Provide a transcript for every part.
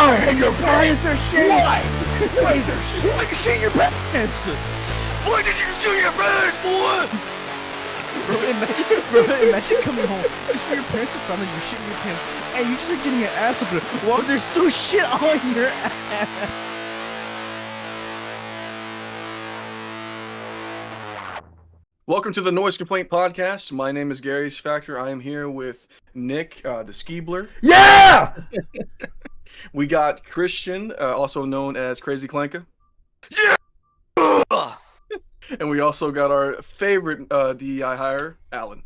And your pants are shit. Why? Why is there shit? Why you shit your pants? Why did you shit your pants, boy? Imagine coming home, you just your parents in front of you, shit in your pants, and you just getting your ass open while there's still shit on your ass. Welcome to the NoiseComplaint podcast. My name is Gary's Factor. I am here with Nick, the Skeebler. Yeah! We got Christian, also known as Crazy Clanka. Yeah! And we also got our favorite DEI hire, Alan.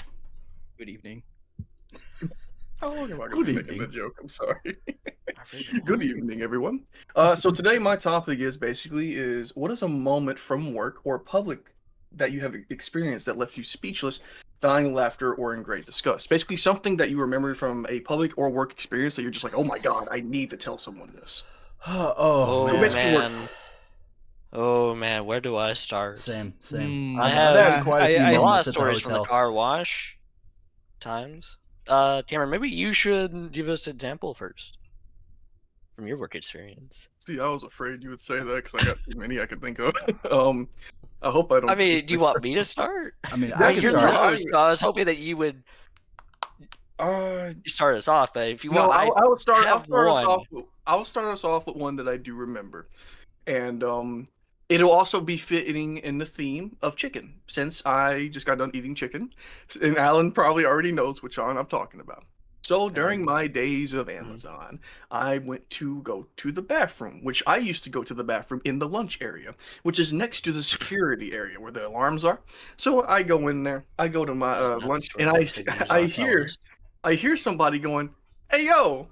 Good evening. How long am I Good going to be making evening. the joke? I'm sorry. Good evening, everyone. So today my topic is what is a moment from work or public that you have experienced that left you speechless, dying laughter, or in great disgust? Basically something that you remember from a public or work experience that you're just like, oh my god, I need to tell someone this. Oh, So man. basically man. Oh man, where do I start? Same. I I've have had quite a few a moments lot at of the stories from the hotel. car wash times. Cameron, maybe you should give us an example first from your work experience. See, I was afraid you would say that because I got too many I could think of. I hope I don't. I mean, do you want me to start? I mean, Yeah, I I mean, can you're the start. host, so I was hoping that you would start us off. But if you No, want, I would start. have I'll start us off with one that I do remember, and it'll also be fitting in the theme of chicken since I just got done eating chicken, and Alan probably already knows which one I'm talking about. So during my days of Amazon, I went to go to the bathroom, which I used to go to the bathroom in the lunch area, which is next to the security area where the alarms are. So I go in there, I go to my lunch, and I hear somebody going, "Hey yo,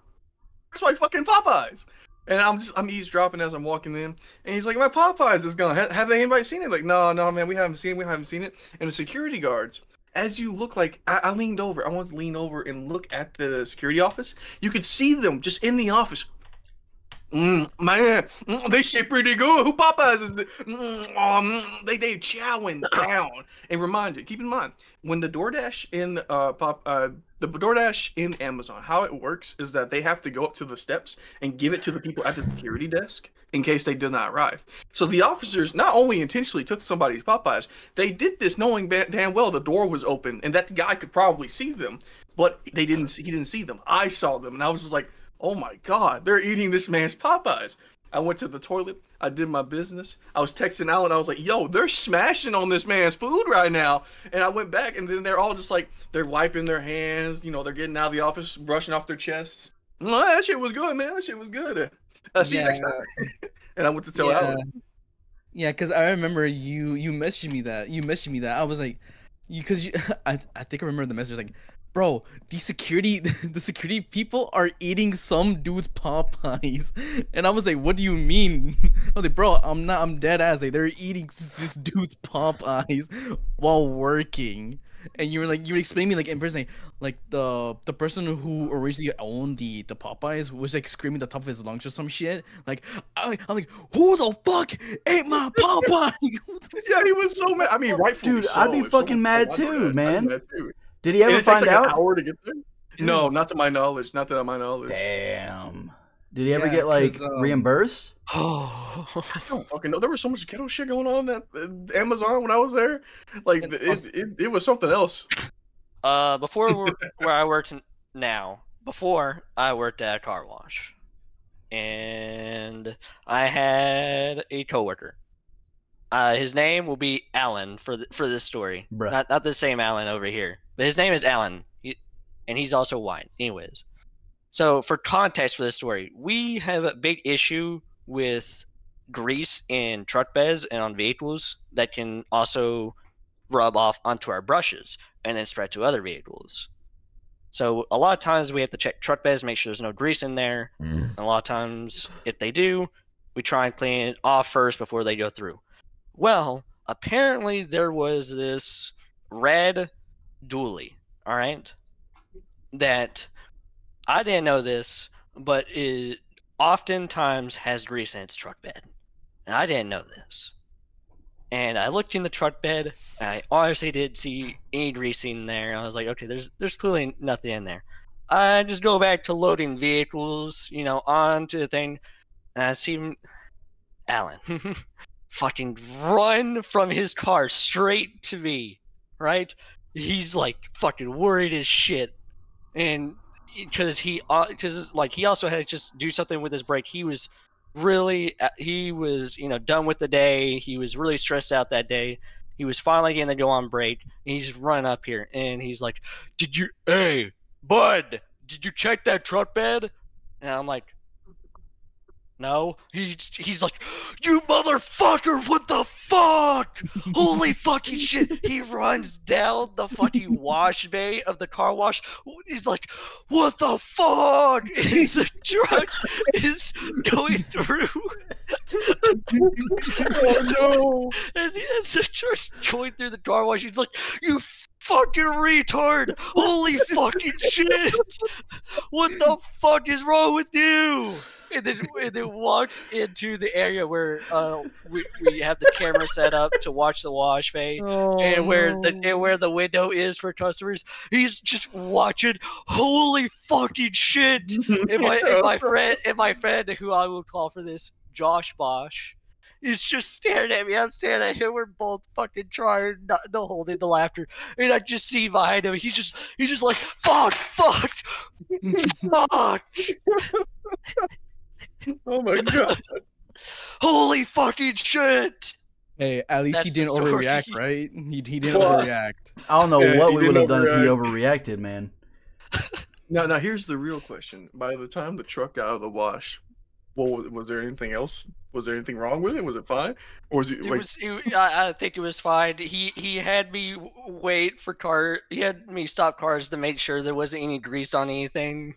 where's my fucking Popeyes?" And I'm eavesdropping as I'm walking in, and he's like, "My Popeyes is gone. Have they anybody seen it?" Like, no, man, we haven't seen it. And the security guards, as you look like, I leaned over. I wanted to lean over and look at the security office. You could see them just in the office. Man, they shit pretty good. Who Popeyes is this? They chowing down. And keep in mind, when the DoorDash in the DoorDash in Amazon, how it works is that they have to go up to the steps and give it to the people at the security desk in case they did not arrive. So the officers not only intentionally took somebody's Popeyes, they did this knowing damn well the door was open and that the guy could probably see them, but he didn't see them. I saw them, and I was just like, oh my god, they're eating this man's Popeyes. I went to the toilet. I did my business. I was texting Alan. I was like, yo, they're smashing on this man's food right now. And I went back, and then they're all just like, they're wiping their hands. You know, they're getting out of the office, brushing off their chests. Well, that shit was good, man. That shit was good. See you next time. And I went to tell Alan. Yeah, because I remember you messaged me that. I was like, I think I remember the message like, bro, the security people are eating some dude's Popeyes, and I was like, what do you mean? I was like, bro, I'm dead ass. Like, they're eating this dude's Popeyes while working. And you were explaining me like in person, like the person who originally owned the Popeyes was like screaming at the top of his lungs or some shit. Like I'm like, who the fuck ate my Popeye? Yeah, he was so mad. I mean, rightfully Dude, so. I'd be If fucking someone- mad I'd too, be man. mad too. Did he And ever it takes find like out? an hour to get there? No, Yes. not to my knowledge. Not to my knowledge. Damn. Did he ever Yeah, get like 'cause, reimbursed? Oh, I don't fucking know. There was so much ghetto shit going on at Amazon when I was there. Like And it was something else. before where I worked now, before I worked at a car wash, and I had a coworker. His name will be Alan for this story. Bruh. Not the same Alan over here, but his name is Alan, and he's also white. Anyways, so for context for this story, we have a big issue with grease in truck beds and on vehicles that can also rub off onto our brushes and then spread to other vehicles. So a lot of times we have to check truck beds, make sure there's no grease in there. And a lot of times, if they do, we try and clean it off first before they go through. Well, apparently there was this red dually, all right, that I didn't know this, but it oftentimes has grease in its truck bed. And I didn't know this. And I looked in the truck bed, and I honestly didn't see any grease in there. I was like, okay, there's clearly nothing in there. I just go back to loading vehicles, onto the thing, and I see Alan fucking run from his car straight to me, right? He's like fucking worried as shit, and because he also had to just do something with his brake. He was done with the day. He was really stressed out that day. He was finally getting to go on break. He's running up here and he's like, hey, bud, did you check that truck bed? And I'm like, no. He's like, you motherfucker, what the fuck? Holy fucking shit. He runs down the fucking wash bay of the car wash. He's like, what the fuck? And the truck is going through. Oh no! As the truck's going through the car wash, he's like, you fucking retard! Holy fucking shit! What the fuck is wrong with you? And then walks into the area where we have the camera set up to watch the wash bay, and where the window is for customers. He's just watching. Holy fucking shit! And my friend, who I will call for this, Josh Bosch, is just staring at me. I'm staring at him. We're both fucking trying not to hold in the laughter. And I just see behind him. He's just like, fuck. Oh my god! Holy fucking shit! Hey, at least he That's the didn't story. overreact, right? He didn't Well, overreact. I don't know Yeah, what he we would didn't have done if he overreact. overreacted, man. Now here's the real question. By the time the truck got out of the wash, was there anything else? Was there anything wrong with it? Was it fine? Or was it like... I think it was fine. He had me wait for He had me stop cars to make sure there wasn't any grease on anything.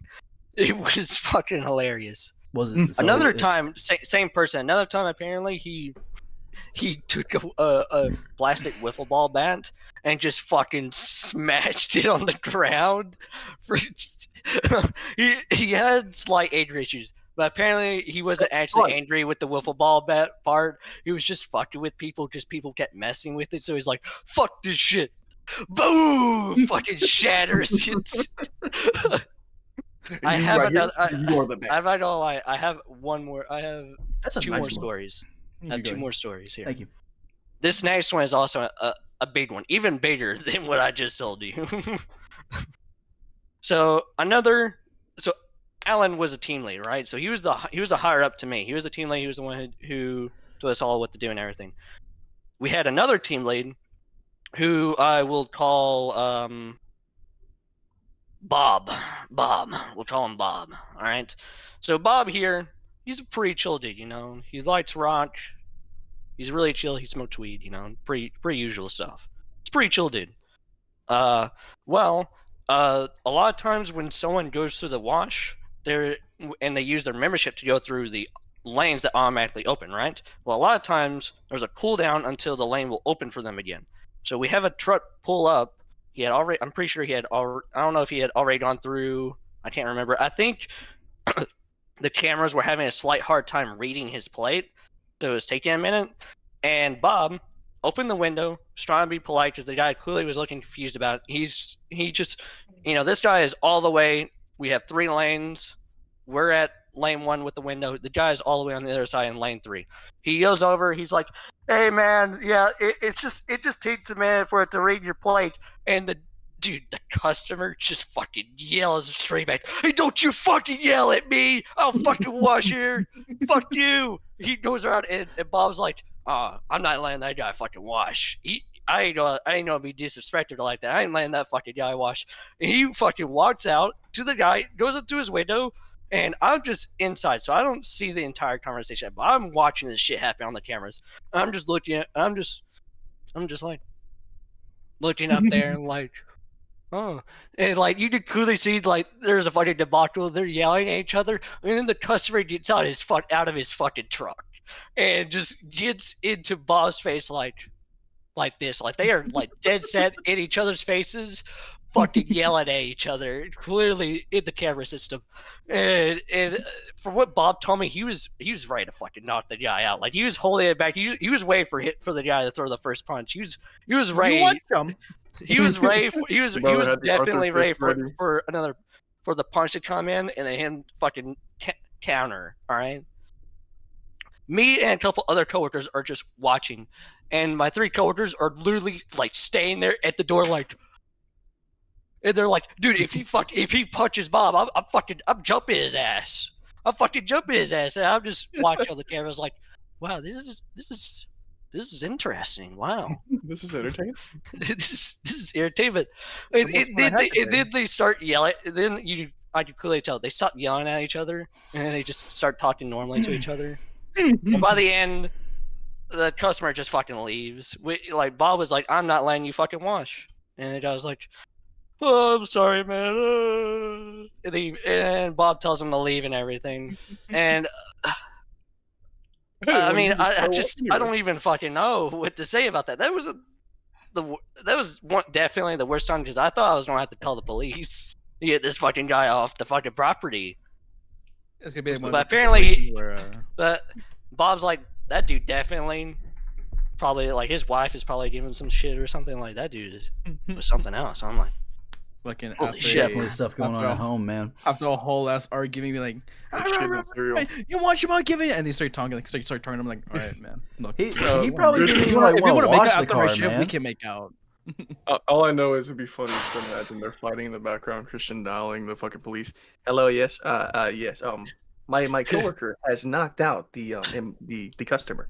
It was fucking hilarious. Was it Another time, same person. Another time, apparently he took a plastic wiffle ball bat and just fucking smashed it on the ground. He had slight anger issues, but apparently he wasn't actually angry with the wiffle ball bat part. He was just fucking with people. Just people kept messing with it, so he's like, "Fuck this shit." Boom! Fucking shatters it. I have another. I have one more. I have That's a two nice more one. stories. I have two more stories here. Thank you. This next one is also a big one, even bigger than what I just told you. So Alan was a team lead, right? So he was a higher up to me. He was the team lead. He was the one who told us all what to do and everything. We had another team lead, who I will call Bob. We'll call him Bob. All right. So Bob here, he's a pretty chill dude. He likes rock. He's really chill. He smokes weed. Pretty usual stuff. It's pretty chill dude. A lot of times when someone goes through the wash, and they use their membership to go through the lanes that automatically open, right? Well, a lot of times there's a cooldown until the lane will open for them again. So we have a truck pull up. I'm pretty sure I don't know if he had already gone through. I can't remember. I think the cameras were having a slight hard time reading his plate, so it was taking a minute. And Bob opened the window, was trying to be polite because the guy clearly was looking confused about it. He just, this guy is all the way. We have 3 lanes. We're at lane 1 with the window. The guy is all the way on the other side in lane 3. He goes over. He's like, "Hey man, yeah, it just takes a minute for it to read your plate." And the customer just fucking yells straight back, "Hey, don't you fucking yell at me! I'll fucking wash here. Fuck you!" He goes around and Bob's like, "I'm not letting that guy fucking wash. I ain't gonna be disrespected like that. I ain't letting that fucking guy wash." And he fucking walks out to the guy, goes up to his window, and I'm just inside, so I don't see the entire conversation. But I'm watching this shit happen on the cameras. I'm just like looking up there and like, oh, and like you could clearly see like there's a fucking debacle. They're yelling at each other, and then the customer gets out of his fucking truck and just gets into Bob's face like this, like they are like dead set in each other's faces, fucking yelling at each other, clearly in the camera system. And from what Bob told me, he was ready to fucking knock the guy out. Like he was holding it back. He was waiting for the guy to throw the first punch. He was ready. He was ready. He was definitely ready for another for the punch to come in and then him fucking counter. All right. Me and a couple other coworkers are just watching, and my 3 coworkers are literally like staying there at the door, like, and they're like, dude, if he punches Bob, I'm jumping his ass. I'm fucking jumping his ass. And I'm just watching on the cameras, like, wow, this is interesting. Wow. This is entertaining. this is entertainment. Then they start yelling. Then I can clearly tell they stop yelling at each other, and then they just start talking normally to each other. And by the end, the customer just fucking leaves. Like Bob was like, "I'm not letting you fucking wash," and the guy was like, "Oh, I'm sorry, man." And Bob tells him to leave and everything. And I mean, I don't even fucking know what to say about that. That was definitely the worst time, because I thought I was gonna have to call the police to get this fucking guy off the fucking property. It's gonna be like one But of those apparently, situations where, but Bob's like, that dude definitely, probably like his wife is probably giving him some shit or something. Like that dude was something else. I'm like, fucking holy after shit. Definitely stuff going on after at home, man. after a whole ass argument, be like, Cereal. you want your mom giving it, and they start talking, like start talking. I'm like, all right, man. Look, He if probably you didn't even wanna- like if you want wanna to make wash out the after my car, shift, we man. can make out. All I know is it'd be funny just to imagine they're fighting in the background. Christian dialing the fucking police. Hello, yes, yes. My coworker has knocked out the customer.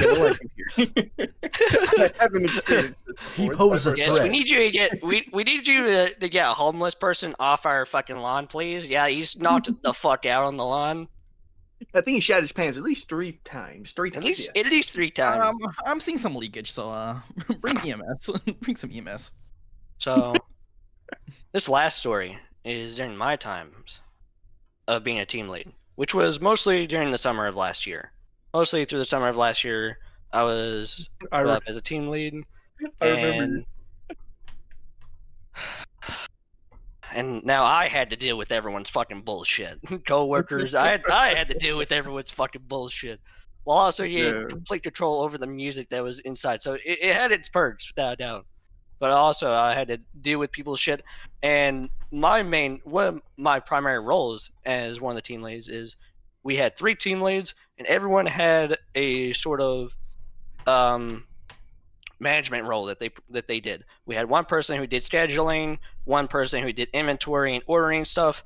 Yeah, what do I do here? I haven't experienced this He before. posed a yes, threat. we need you to get we need you to get a homeless person off our fucking lawn, please. Yeah, he's knocked the fuck out on the lawn I think he shat his pants at least 3 times. at least 3 times. I'm seeing some leakage, so bring EMS. Bring some EMS. So this last story is during my times of being a team lead, which was mostly during the summer of last year. Mostly through the summer of last year, I was I put up as a team lead, remember. and now I had to deal with everyone's fucking bullshit. Co-workers, I had to deal with everyone's fucking bullshit, while also getting complete control over the music that was inside. So it had its perks, without a doubt. But also I had to deal with people's shit. And one of my primary roles as one of the team leads is we had 3 team leads, and everyone had a sort of management role that they did. We had one person who did scheduling, one person who did inventory and ordering stuff,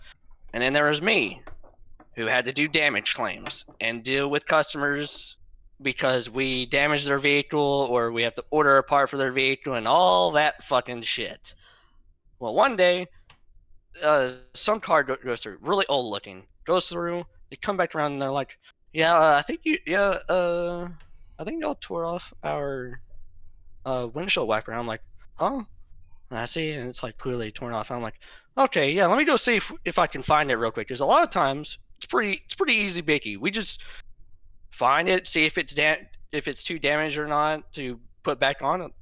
and then there was me, who had to do damage claims and deal with customers because we damaged their vehicle or we have to order a part for their vehicle and all that fucking shit. Well, one day, some car goes through, really old looking, goes through, they come back around and they're like, I think y'all tore off our windshield wiper. I'm like, huh? And I see, and it's like clearly torn off. I'm like, okay, yeah, let me go see if I can find it real quick. Because a lot of times it's pretty easy bicky. We just find it, see if it's too damaged or not to put back on it.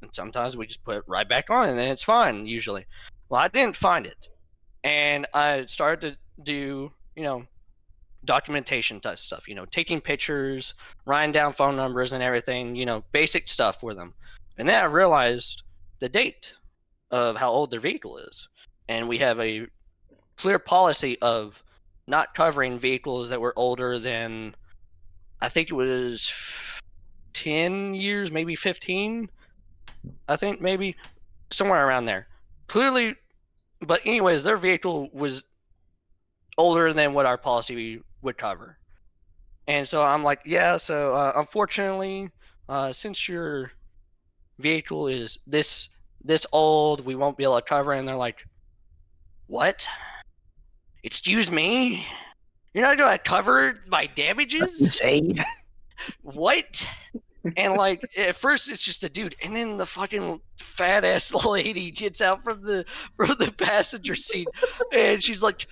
And sometimes we just put it right back on, and then it's fine usually. Well, I didn't find it, and I started to do documentation type stuff. Taking pictures, writing down phone numbers and everything. Basic stuff for them. And then I realized the date of how old their vehicle is. And we have a clear policy of not covering vehicles that were older than, I think it was 10 years, maybe 15. I think maybe somewhere around there. Clearly, but anyways, their vehicle was older than what our policy would cover. And so I'm like, unfortunately, since your vehicle is this old, we won't be able to cover it. And they're like, what? Excuse me? You're not gonna cover my damages? Say. What? And like at first it's just a dude, and then the fucking fat ass lady gets out from the passenger seat, and she's like,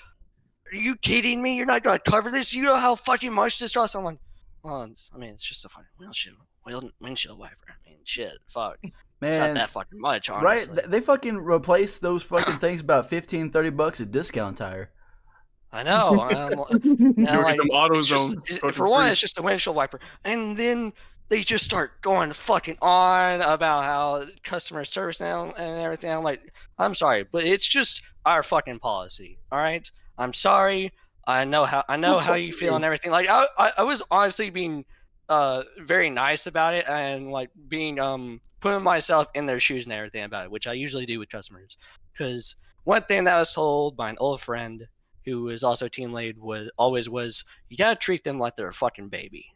"Are you kidding me? You're not gonna cover this? You know how fucking much this costs?" I'm like, well, it's just a fucking windshield wiper. I mean, shit, fuck. Man, It's not that fucking much, honestly. right? They fucking replace those fucking things about $15-$30 at Discount Tire. I know. For one, it's just a windshield wiper, and then they just start going fucking on about how customer service now and everything. I'm like, I'm sorry, but it's just our fucking policy. All right, I'm sorry. I know how you feel and everything. Like I was honestly being very nice about it and like being putting myself in their shoes and everything about it, which I usually do with customers. Because one thing that I was told by an old friend who was also team lead was you gotta treat them like they're a fucking baby.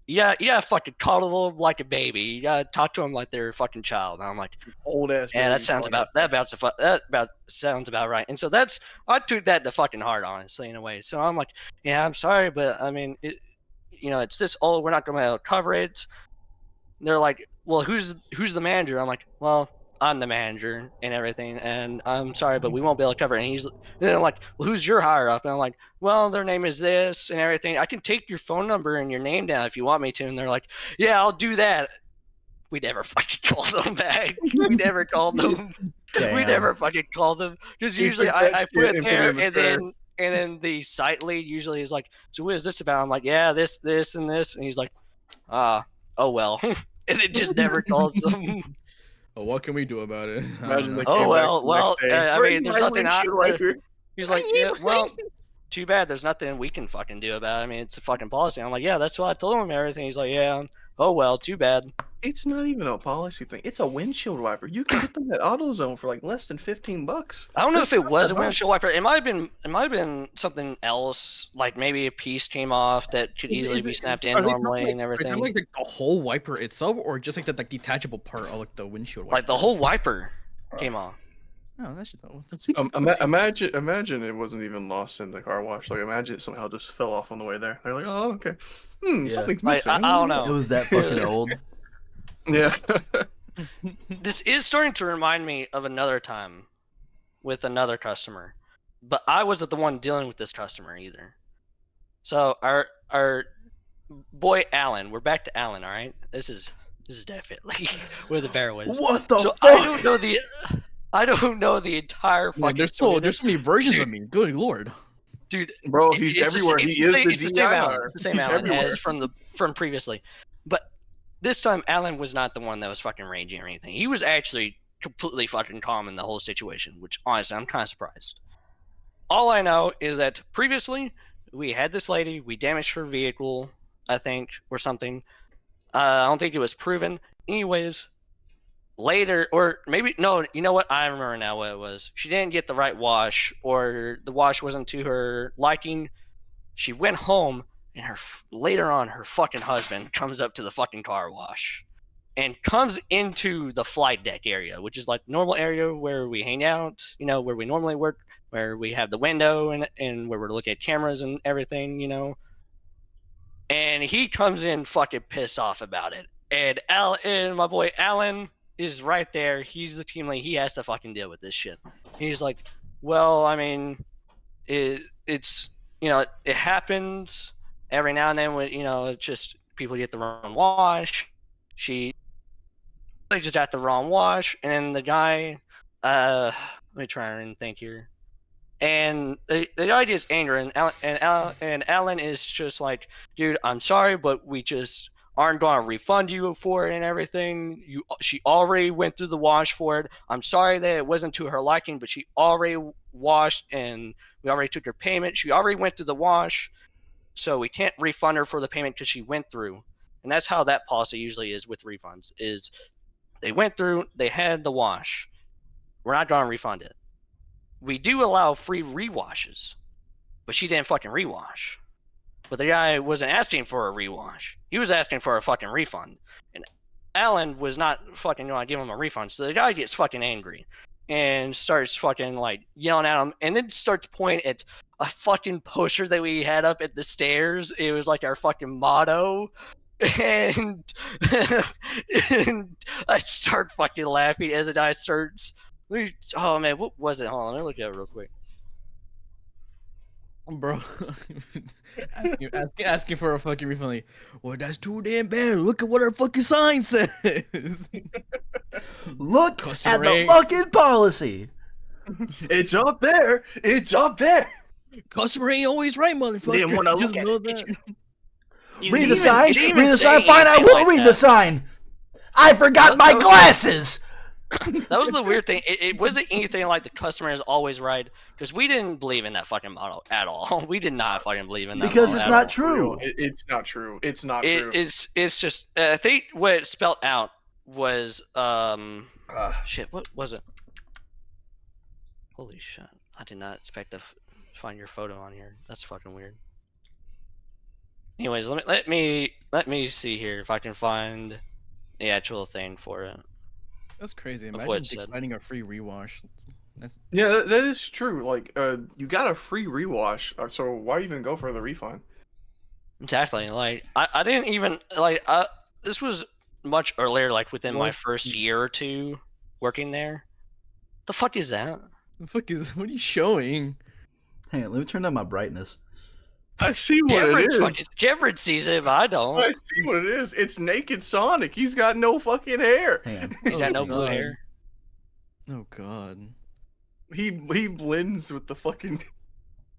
You gotta fucking coddle them like a baby. You gotta talk to them like they're a fucking child. And I'm like, Old ass. yeah, that sounds about sounds about right. And so I took that to fucking heart, honestly, in a way. So I'm like, yeah, I'm sorry, but I mean, it's this old. We're not gonna be able to cover it. And they're like, well, who's the manager? I'm like, well, I'm the manager and everything, and I'm sorry, but we won't be able to cover it. And they're like, well, who's your higher up? And I'm like, well, their name is this and everything. I can take your phone number and your name down if you want me to. And they're like, yeah, I'll do that. We never fucking called them back. We never called them. Damn. We never fucking called them. Because usually I put it there, and then the site lead usually is like, so what is this about? I'm like, yeah, this, and this. And he's like, oh well. And it just never calls them. Oh, what can we do about it? Imagine they Oh came well. back the next day. I Where's mean, there's my nothing. windshield wiper? He's like, yeah, well, too bad. There's nothing we can fucking do about it. I mean, it's a fucking policy. I'm like, yeah, that's what I told him and everything. He's like, yeah. Oh well, too bad. It's not even a policy thing. It's a windshield wiper. You can get them at AutoZone for like less than $15. I don't know That's if it not was that a much. windshield wiper. It might have been something else. Like maybe a piece came off that could easily be snapped in normally and everything. Like the whole wiper itself, or just like the detachable part of like the windshield wiper? Like the whole wiper came off. Oh, that's just Imagine it wasn't even lost in the car wash. Like imagine it somehow just fell off on the way there. They're like, oh okay, Yeah. something's Like, missing. I don't It know. was that fucking old. Yeah. This is starting to remind me of another time with another customer, but I wasn't the one dealing with this customer either. So our boy Alan, we're back to Alan. All right, this is definitely where the bear was. What the So fuck? I don't know the entire Man, fucking there's story. so many versions Dude. of me. Good lord. Dude, Bro, he's it's everywhere. It's He the is same, the it's the same Alan. DIR. It's the same He's Alan everywhere. as from previously, but this time Alan was not the one that was fucking raging or anything. He was actually completely fucking calm in the whole situation, which honestly I'm kind of surprised. All I know is that previously we had this lady, we damaged her vehicle, I think, or something. I don't think it was proven. Anyways, later, or maybe no, you know what? I remember now what it was. She didn't get the right wash, or the wash wasn't to her liking. She went home, and later on, her fucking husband comes up to the fucking car wash, and comes into the flight deck area, which is like normal area where we hang out, where we normally work, where we have the window and where we're looking at cameras and everything, And he comes in fucking pissed off about it. And my boy Alan is right there. He's the team lead. He has to fucking deal with this shit. He's like, well, I mean, it's it happens every now and then when it's just people get the wrong wash. They just got the wrong wash, and the guy, let me try and think here. And the guy gets angry, and Alan is just like, dude, I'm sorry, but we just aren't going to refund you for it and everything. She already went through the wash for it. I'm sorry that it wasn't to her liking, but she already washed, and we already took her payment. She already went through the wash, so we can't refund her for the payment because she went through. And that's how that policy usually is with refunds, is they went through, they had the wash. We're not going to refund it. We do allow free rewashes, but she didn't fucking rewash. But the guy wasn't asking for a rewash. He was asking for a fucking refund. And Alan was not fucking going to give him a refund. So the guy gets fucking angry and starts fucking like yelling at him, and then starts pointing at a fucking poster that we had up at the stairs. It was like our fucking motto. And I start fucking laughing as the guy starts. Oh man, what was it? Hold on, let me look at it real quick. Bro, asking for a fucking refund. Like, well, that's too damn bad. Look at what our fucking sign says. Look Customer at the rate. fucking policy. It's up there. It's up there. Customer ain't always right, motherfucker. Didn't wanna Just look at know it, did that. Read the sign. it didn't Read even the say sign. Fine, I anything will like read that. the sign. I forgot my glasses. That was the weird thing. It wasn't anything like the customer is always right, because we didn't believe in that fucking model at all. We did not fucking believe in that Because model it's at not all. true. It's not true. It's not It, true. it's just I think what it spelled out was Ah. shit. What was it? Holy shit! I did not expect to find your photo on here. That's fucking weird. Anyways, let me see here if I can find the actual thing for it. That's crazy. Of what Imagine it said. declining a free rewash. That's Yeah, that is true. Like, you got a free rewash, so why even go for the refund? Exactly. Like I didn't even this was much earlier, like within my first year or two working there. The fuck is that? the fuck is what are you showing? Hang on, let me turn down my brightness. I see what it is. Jared sees it, but I don't. I see what it is. It's naked Sonic. He's got no fucking hair. Hang on. He's got no blue God. hair. Oh god. He blends with the fucking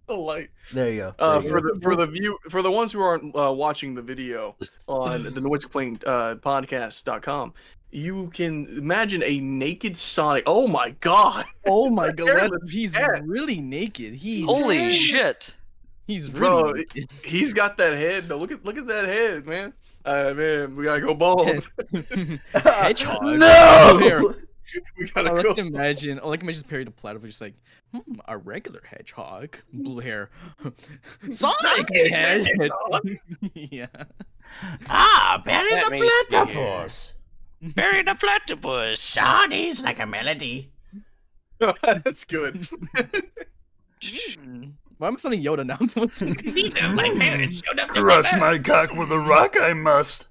the light. There you go. There you go. For the ones who aren't watching the video on the NoiseComplaint podcast.com, you can imagine a naked Sonic. Oh my god! Oh my It's a god, hairless he's cat. really naked. He's Holy shit! He's Bro, really naked. he's got that head. Though. Look at that head, man. Man, we gotta go bald. Hedgehog. No! We I gotta like go. to imagine. I like to imagine Perry the Platypus just like, a regular hedgehog, blue hair, Sonic head. Yeah. Ah, Barry Let the me see here. Platypus. Bury the platypus. Johnny's like a melody. That's good. Why am I sounding Yoda now? What's My parents showed up to Crush my cock with a rock, I must.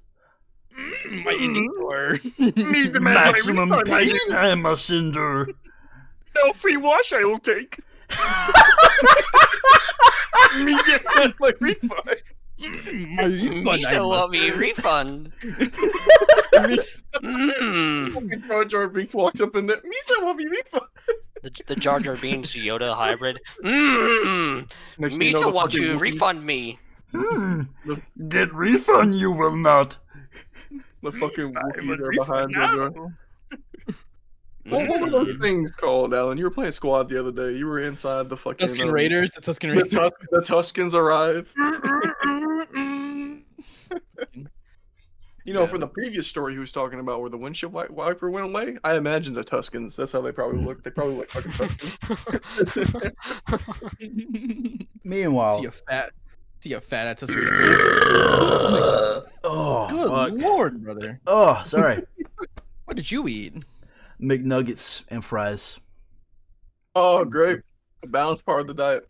my Endor. Maximum pain I must endure. No free wash I will take. Me get my refund. Misa want me refund. Fucking Jar Jar Binks walks up in there. Misa want me refund. The Jar Jar Binks Yoda hybrid. Next thing you know, Misa the want fucking to Wookiee- refund me. Get refund you will not. The fucking I Wookiee would there refund behind Jar Jar. What were those things called, Alan? You were playing squad the other day. You were inside the fucking Tuscan Raiders. The Tuscan The, Raiders. the Tuscans arrive. You know, from the previous story he was talking about where the windshield wiper went away, I imagine the Tuscans. That's how they probably look. They probably look fucking Tuscans. Meanwhile, See a fat ass Tuscan. oh, Good fuck. lord, brother. Oh, sorry. What did you eat? McNuggets and fries. Oh, great. A balanced part of the diet.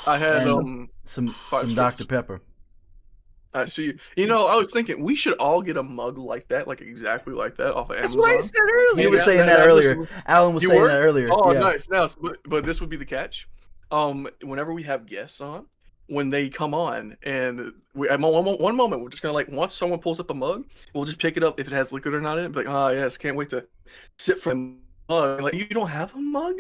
I had And some Five Dr. stars. Pepper. I see. You know, I was thinking we should all get a mug like that, like exactly like that, off of That's Amazon. what I said earlier. He was Yeah, saying that that earlier. was- Alan was You saying were? that earlier. Oh, yeah. nice. But this would be the catch. Whenever we have guests on, when they come on, and at one moment we're just gonna like once someone pulls up a mug, we'll just pick it up if it has liquid or not in it. Be like, ah, yes, can't wait to sip from the mug. Like, you don't have a mug?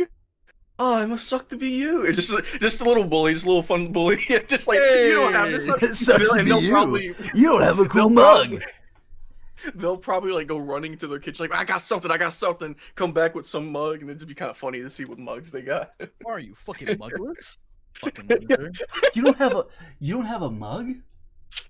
Oh, it must suck to be you. It's just a little bully, just a little fun bully. Just like you don't have this. It sucks to And be they'll you. probably- You don't have a cool they'll mug. probably- They'll probably like go running to their kitchen, like I got something. Come back with some mug, and it'd be kind of funny to see what mugs they got. Why are you fucking mugless? Fucking loser. You don't have a mug?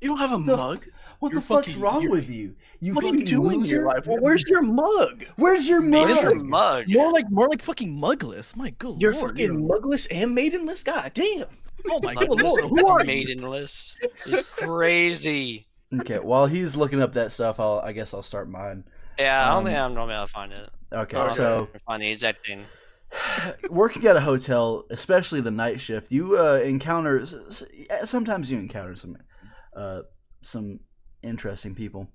You don't have a The- mug? What You're the fuck's fucking- wrong you're- with you? You What are you fucking doing in loser? your life? Well, where's your mug? Where's your What is mug? your mug? More like fucking mugless. My good You're lord. fucking mugless and maidenless. God damn. Oh my good Mugless lord. Who are you? maidenless is crazy. Okay, while he's looking up that stuff, I guess I'll start mine. Yeah, I don't think Um, I'm gonna be able to find it. Okay, Okay. so Find the exact thing. working at a hotel, especially the night shift, you encounter sometimes you encounter some interesting people.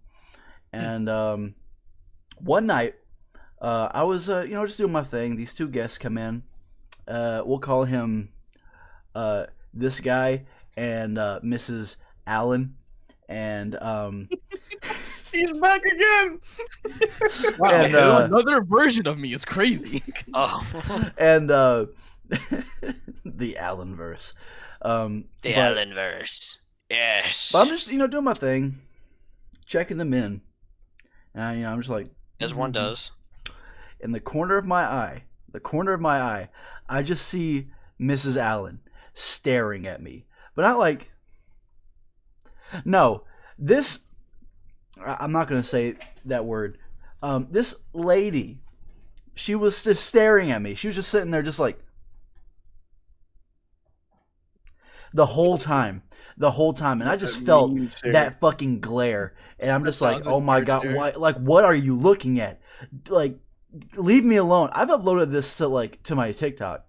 And one night, I was just doing my thing. These two guests come in. We'll call him this guy and Mrs. Allen. And He's back again. Wow, And, another version of me is crazy. Oh, and the Allen verse. the but- Allen verse. Yes. But I'm just doing my thing, checking them in, and I'm just like, As one does. in the corner of my eye, I just see Mrs. Allen staring at me. But not like, no, this, I'm not going to say that word. This lady, she was just staring at me. She was just sitting there just like, the whole time. And I just felt that fucking glare. And I'm just like, oh my God, what are you looking at? Like, leave me alone. I've uploaded this to my TikTok.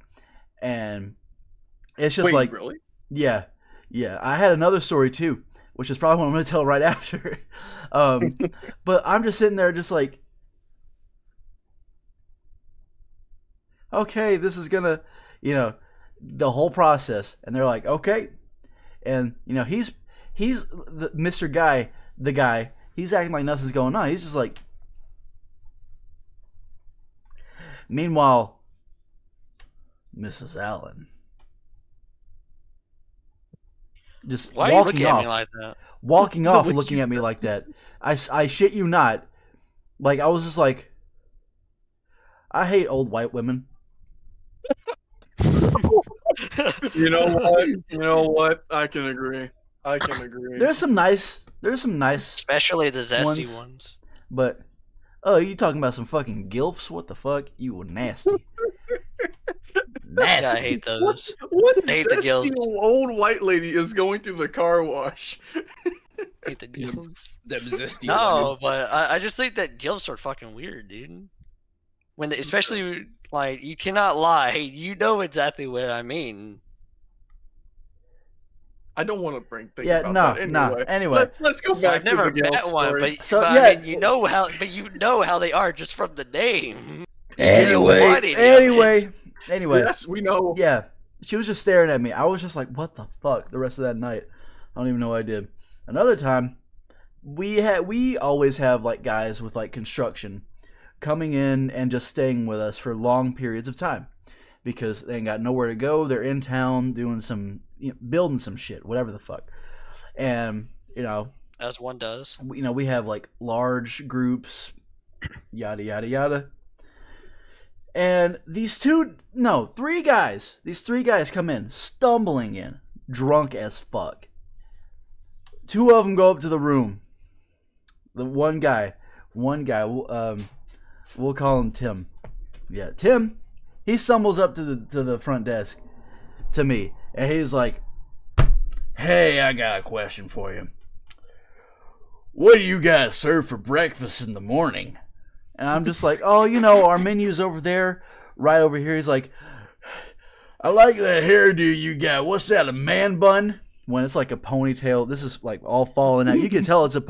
And it's just like, really? Yeah. I had another story too, which is probably what I'm going to tell right after. But I'm just sitting there just like, okay, this is gonna, the whole process. And they're like, okay. And, he's the Mr. Guy, the guy, he's acting like nothing's going on. He's just like, meanwhile, Mrs. Allen just Why are you looking at me like that? Walking off, looking at me like that. I shit you not. Like, I was just like, I hate old white women. You know what? I can agree. There's some nice, Especially the zesty ones. But, oh, you talking about some fucking gilfs? What the fuck? You were nasty. Nasty. Yeah, I hate those. What I hate the gills. old white lady is going through the car wash? I hate the gills. Them zesty. No, but I just think that gilfs are fucking weird, dude. When especially like, you cannot lie. You know exactly what I mean. I don't want to bring things about that. Anyway, let's go So back I've never to the met Gale one, story. but I mean, you know how they are just from the name. Anyway. Yes, we know. Yeah, she was just staring at me. I was just like, what the fuck? The rest of that night, I don't even know what I did. Another time, we always have like guys with like construction coming in and just staying with us for long periods of time because they ain't got nowhere to go. They're in town doing some, building some shit, whatever the fuck. And, as one does. We have like large groups, yada, yada, yada. And these three guys come in, stumbling in, drunk as fuck. Two of them go up to the room. The one guy, we'll call him Tim. Yeah, Tim. He stumbles up to the front desk to me, and he's like, "Hey, I got a question for you. What do you guys serve for breakfast in the morning?" And I'm just like, "Oh, our menu's over there, right over here." He's like, "I like that hairdo you got. What's that, a man bun?" When it's like a ponytail, this is like all falling out. You can tell it's a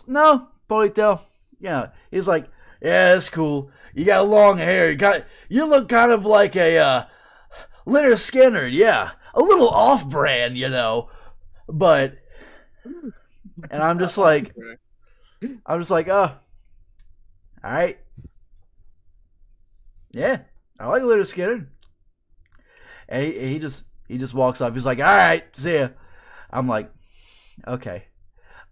no ponytail. Yeah, he's like, "Yeah, that's cool. You got long hair. You look kind of like a Leonard Skinner. Yeah, a little off-brand, but." And I'm just like, oh, all right, yeah, I like Leonard Skinner. And he just walks off. He's like, all right, see ya. I'm like, okay.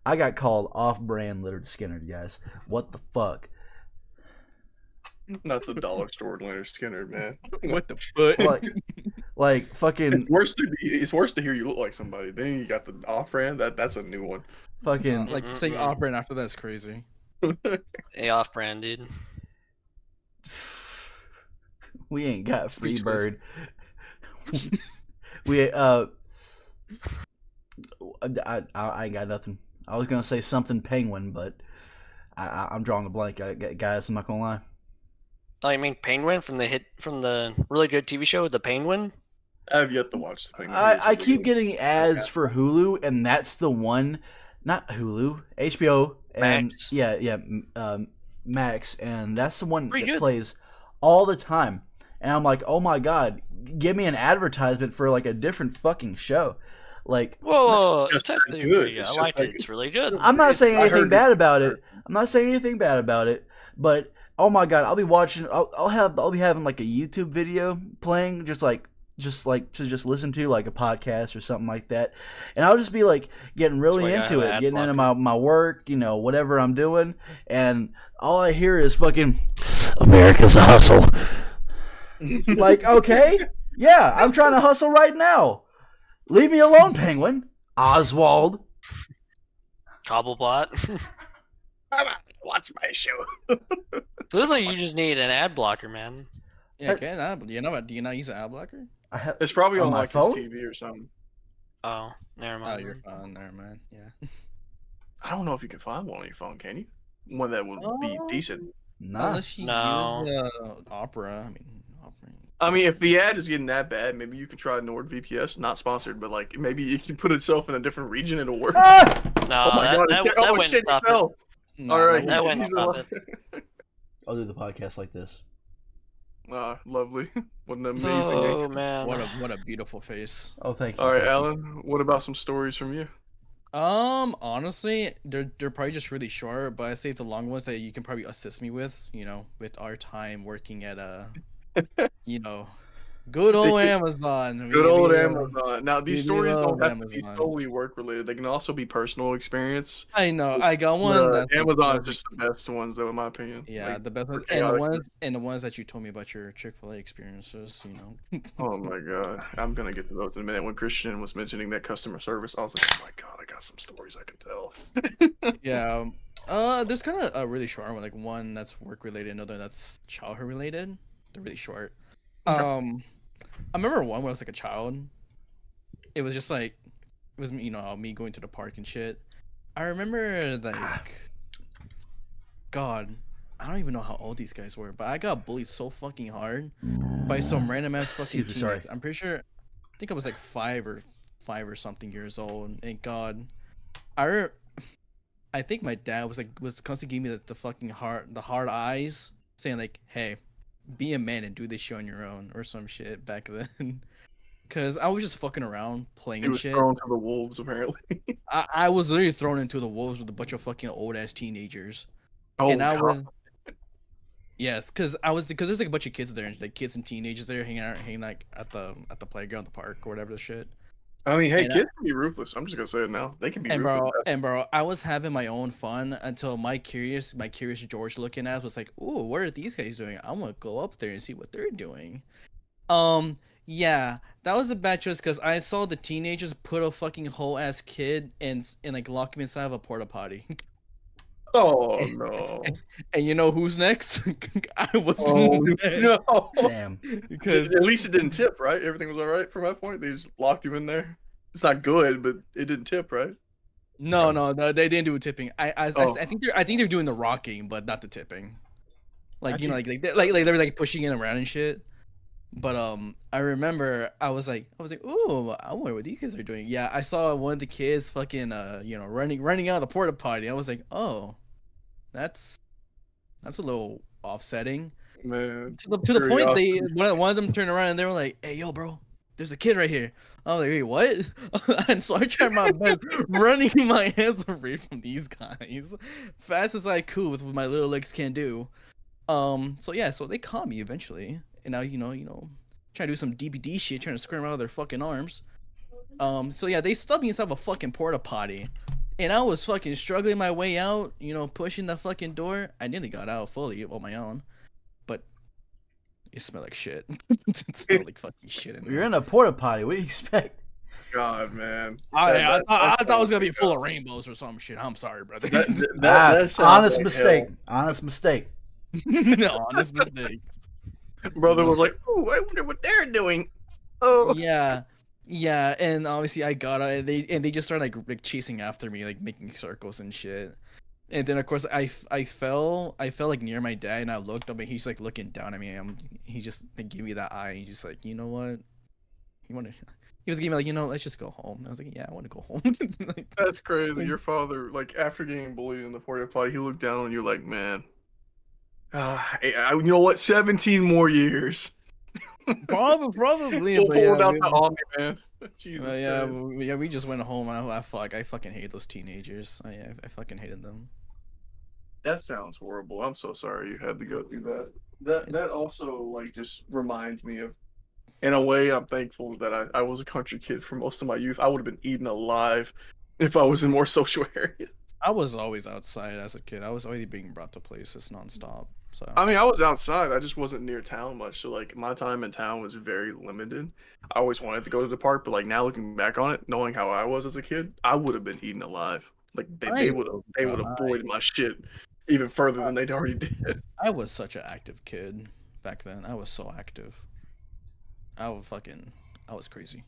I got called off-brand Leonard Skinner, guys. What the fuck? Not the dollar store Leonard Skinner, man. What the fuck? Like fucking. It's worse to hear you look like somebody. Then you got the off-brand. That's a new one. Fucking like saying off-brand after that's crazy. A off-brand, dude. We ain't got Freebird. We I ain't got nothing. I was gonna say something penguin, but I'm drawing a blank, guys. I'm not gonna lie. Oh, you mean Penguin from the really good TV show, The Penguin? I have yet to watch The Penguin. I keep getting ads for Hulu, and that's the one. Not Hulu, HBO, and Max. Max, and that's the one Pretty that good. plays all the time. And I'm like, oh my god, give me an advertisement for like a different fucking show. Like, Whoa, It's it's actually good. pretty good. It's I just liked like- it. It's really good. I'm not saying I anything heard bad it. about it. I'm not saying anything bad about it, but oh my god, I'll be watching. I'll be having like a YouTube video playing, just like just like to just listen to, like a podcast or something like that, and I'll just be like getting really That's why into you gotta have it, an getting ad into blocker. my work, whatever I'm doing, and all I hear is fucking America's a hustle. Like, okay, yeah, I'm trying to hustle right now. Leave me alone, Penguin. Oswald. Cobblepot. Watch my show. Literally, you just need an ad blocker, man. Yeah, can I? Do you not use an ad blocker? I have It's probably On on my like phone? his TV or something. Oh, never Oh, mind. you're fine. Never mind. Yeah. I don't know if you can find one on your phone. Can you? One that would be Oh. decent. nah. Unless you No. use Opera. I mean, Opera. I mean, if the ad is getting that bad, maybe you could try NordVPS. Not sponsored, but like maybe it can put itself in a different region. It'll work. Ah! No, Oh my god! that oh wouldn't shit! stop He it. fell. Nah, All right, that wouldn't he's stop alive. I'll do the podcast like this. Lovely. What an amazing. Oh man. What a beautiful face. Oh, thank you. All right, thank you. Alan. What about some stories from you? Honestly, they're probably just really short, but I say the long ones that you can probably assist me with, with our time working at good old Amazon. Good old We, Amazon. Now, these we stories love don't have to be Amazon. solely work related. They can also be personal experience. I know. I got one. That's like, Amazon is perfect. just the best ones, though, in my opinion. Yeah, Like, the best for ones, and the chaotic- ones that you told me about your Chick-fil-A experiences. Oh my god, I'm gonna get to those in a minute. When Christian was mentioning that customer service, I was like, oh my god, I got some stories I can tell. Yeah. There's kind of a really short one, like one that's work related, another that's childhood related. They're really short. Okay. I remember one when I was like a child. It was just like, it was me going to the park and shit. I remember like, God, I don't even know how old these guys were, but I got bullied so fucking hard by some random ass fucking Excuse me, sorry. teenager. I'm pretty sure, I think I was like five or something years old. And God, I think my dad was constantly giving me the fucking hard eyes, saying like, "Hey, be a man and do this shit on your own," or some shit back then. Cause I was just fucking around playing He and was shit. thrown to the wolves, apparently. I was literally thrown into the wolves with a bunch of fucking old ass teenagers. Oh And I god. was Yes, because there's like a bunch of kids there, like kids and teenagers there hanging like at the playground, the park, or whatever the shit. I mean, hey, and kids can be ruthless. I'm just gonna say it now. They can be ruthless. And bro, I was having my own fun until my curious George looking at was like, "Ooh, what are these guys doing? I'm gonna go up there and see what they're doing." Yeah, that was a bad choice because I saw the teenagers put a fucking whole ass kid and like lock him inside of a porta potty. Oh no. And you know who's next? I was Oh next. no. Damn. Because At least it didn't tip, right? Everything was all right from that point. They just locked you in there. It's not good, but it didn't tip, right? no, they didn't do tipping. Oh. I think they're doing the rocking, but not the tipping. Like Actually- they were like pushing it around and shit. But I remember I was like, ooh, I wonder what these kids are doing. Yeah, I saw one of the kids fucking running out of the porta potty. I was like, oh, that's a little offsetting. Man. To the point Curiosity. one of them turned around and they were like, hey, yo, bro, there's a kid right here. I was like, wait, what? And so I tried my best running my hands away from these guys fast as I could with what my little legs can do. So yeah, so they caught me eventually, and now trying to do some DBD shit, trying to squirm out of their fucking arms. So yeah, they stubbed me inside of a fucking porta potty, and I was fucking struggling my way out, pushing the fucking door. I nearly got out fully on my own, but it smelled like shit. It smelled like fucking shit in there. You're in a porta potty. What do you expect? God, man. I thought it was gonna be like full of rainbows or some shit. I'm sorry, brother. that sounds Honest like mistake. hell. Honest mistake. No, honest mistakes. Brother was like, "Ooh, I wonder what they're doing." Oh. Yeah, and obviously I got out, and they just started like chasing after me, like making circles and shit. And then of course I fell like near my dad, and I looked up, and he's like looking down at me. He just like gave me that eye. He's just like, you know what? He was giving me like, let's just go home. I was like, yeah, I want to go home. Like, That's crazy. Your father, like, after getting bullied in the porta potty, he looked down on you like, man. You know what? 17 more years. probably. We'll But pull yeah, it out we- the army, man. Jesus. yeah, we just went home. I fucking hate those teenagers. I fucking hated them. That sounds horrible. I'm so sorry you had to go through that. That also like just reminds me of In a way, I'm thankful that I was a country kid for most of my youth. I would have been eaten alive if I was in more social areas. I was always outside as a kid. I was already being brought to places nonstop. So I mean, I was outside. I just wasn't near town much. So like my time in town was very limited. I always wanted to go to the park, but like now looking back on it, knowing how I was as a kid, I would have been eaten alive. Like I they would have bullied my shit even further than they'd already did. I was such an active kid back then. I was so active. I was crazy.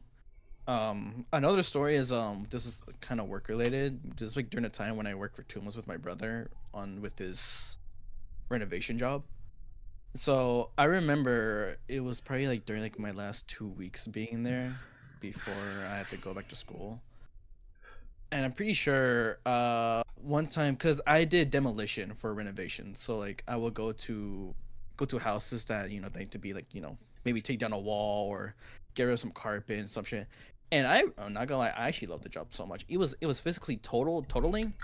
Another story is this is kind of work related. Just like during the time when I worked for 2 months with my brother on with his renovation job. So I remember it was probably like during like my last 2 weeks being there before I had to go back to school. And I'm pretty sure one time because I did demolition for renovation, so like I would go to houses that they to be like maybe take down a wall or get rid of some carpet and some shit. And I'm not gonna lie, I actually love the job so much. It was physically totaling.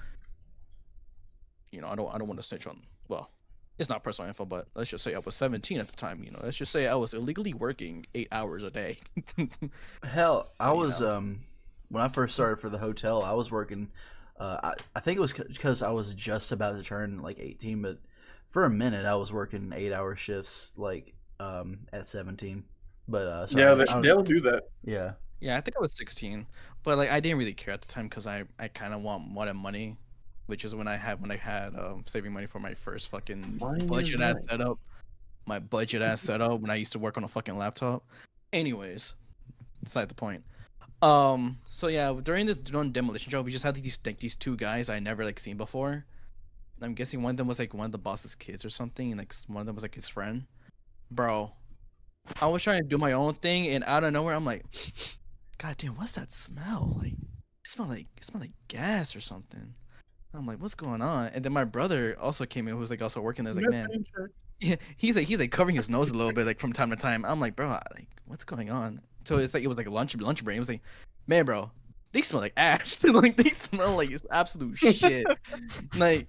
I don't want to snitch on. Well, it's not personal info, but let's just say I was 17 at the time. Let's just say I was illegally working 8 hours a day. Hell, I You was when I first started for the hotel, I was working. I think it was because I was just about to turn like 18, but for a minute I was working 8-hour shifts like at 17. But sorry, Yeah, I don't- they'll do that. yeah. Yeah, I think I was 16, but like I didn't really care at the time because I kind of wanted money, which is when I had saving money for my first fucking Money is budget ass money. setup. My budget ass setup when I used to work on a fucking laptop. Anyways, beside the point. So yeah, during this demolition job, we just had these two guys I never like seen before. I'm guessing one of them was like one of the boss's kids or something, and like one of them was like his friend. Bro, I was trying to do my own thing, and out of nowhere, I'm like, God damn, what's that smell? Like, it smell like gas or something. I'm like, what's going on? And then my brother also came in, who was like also working there. I was like, man, yeah, he's like covering his nose a little bit, like from time to time. I'm like, bro, like, what's going on? So it's like it was like a lunch break. It was like, man, bro, they smell like ass. Like they smell like it's absolute shit. like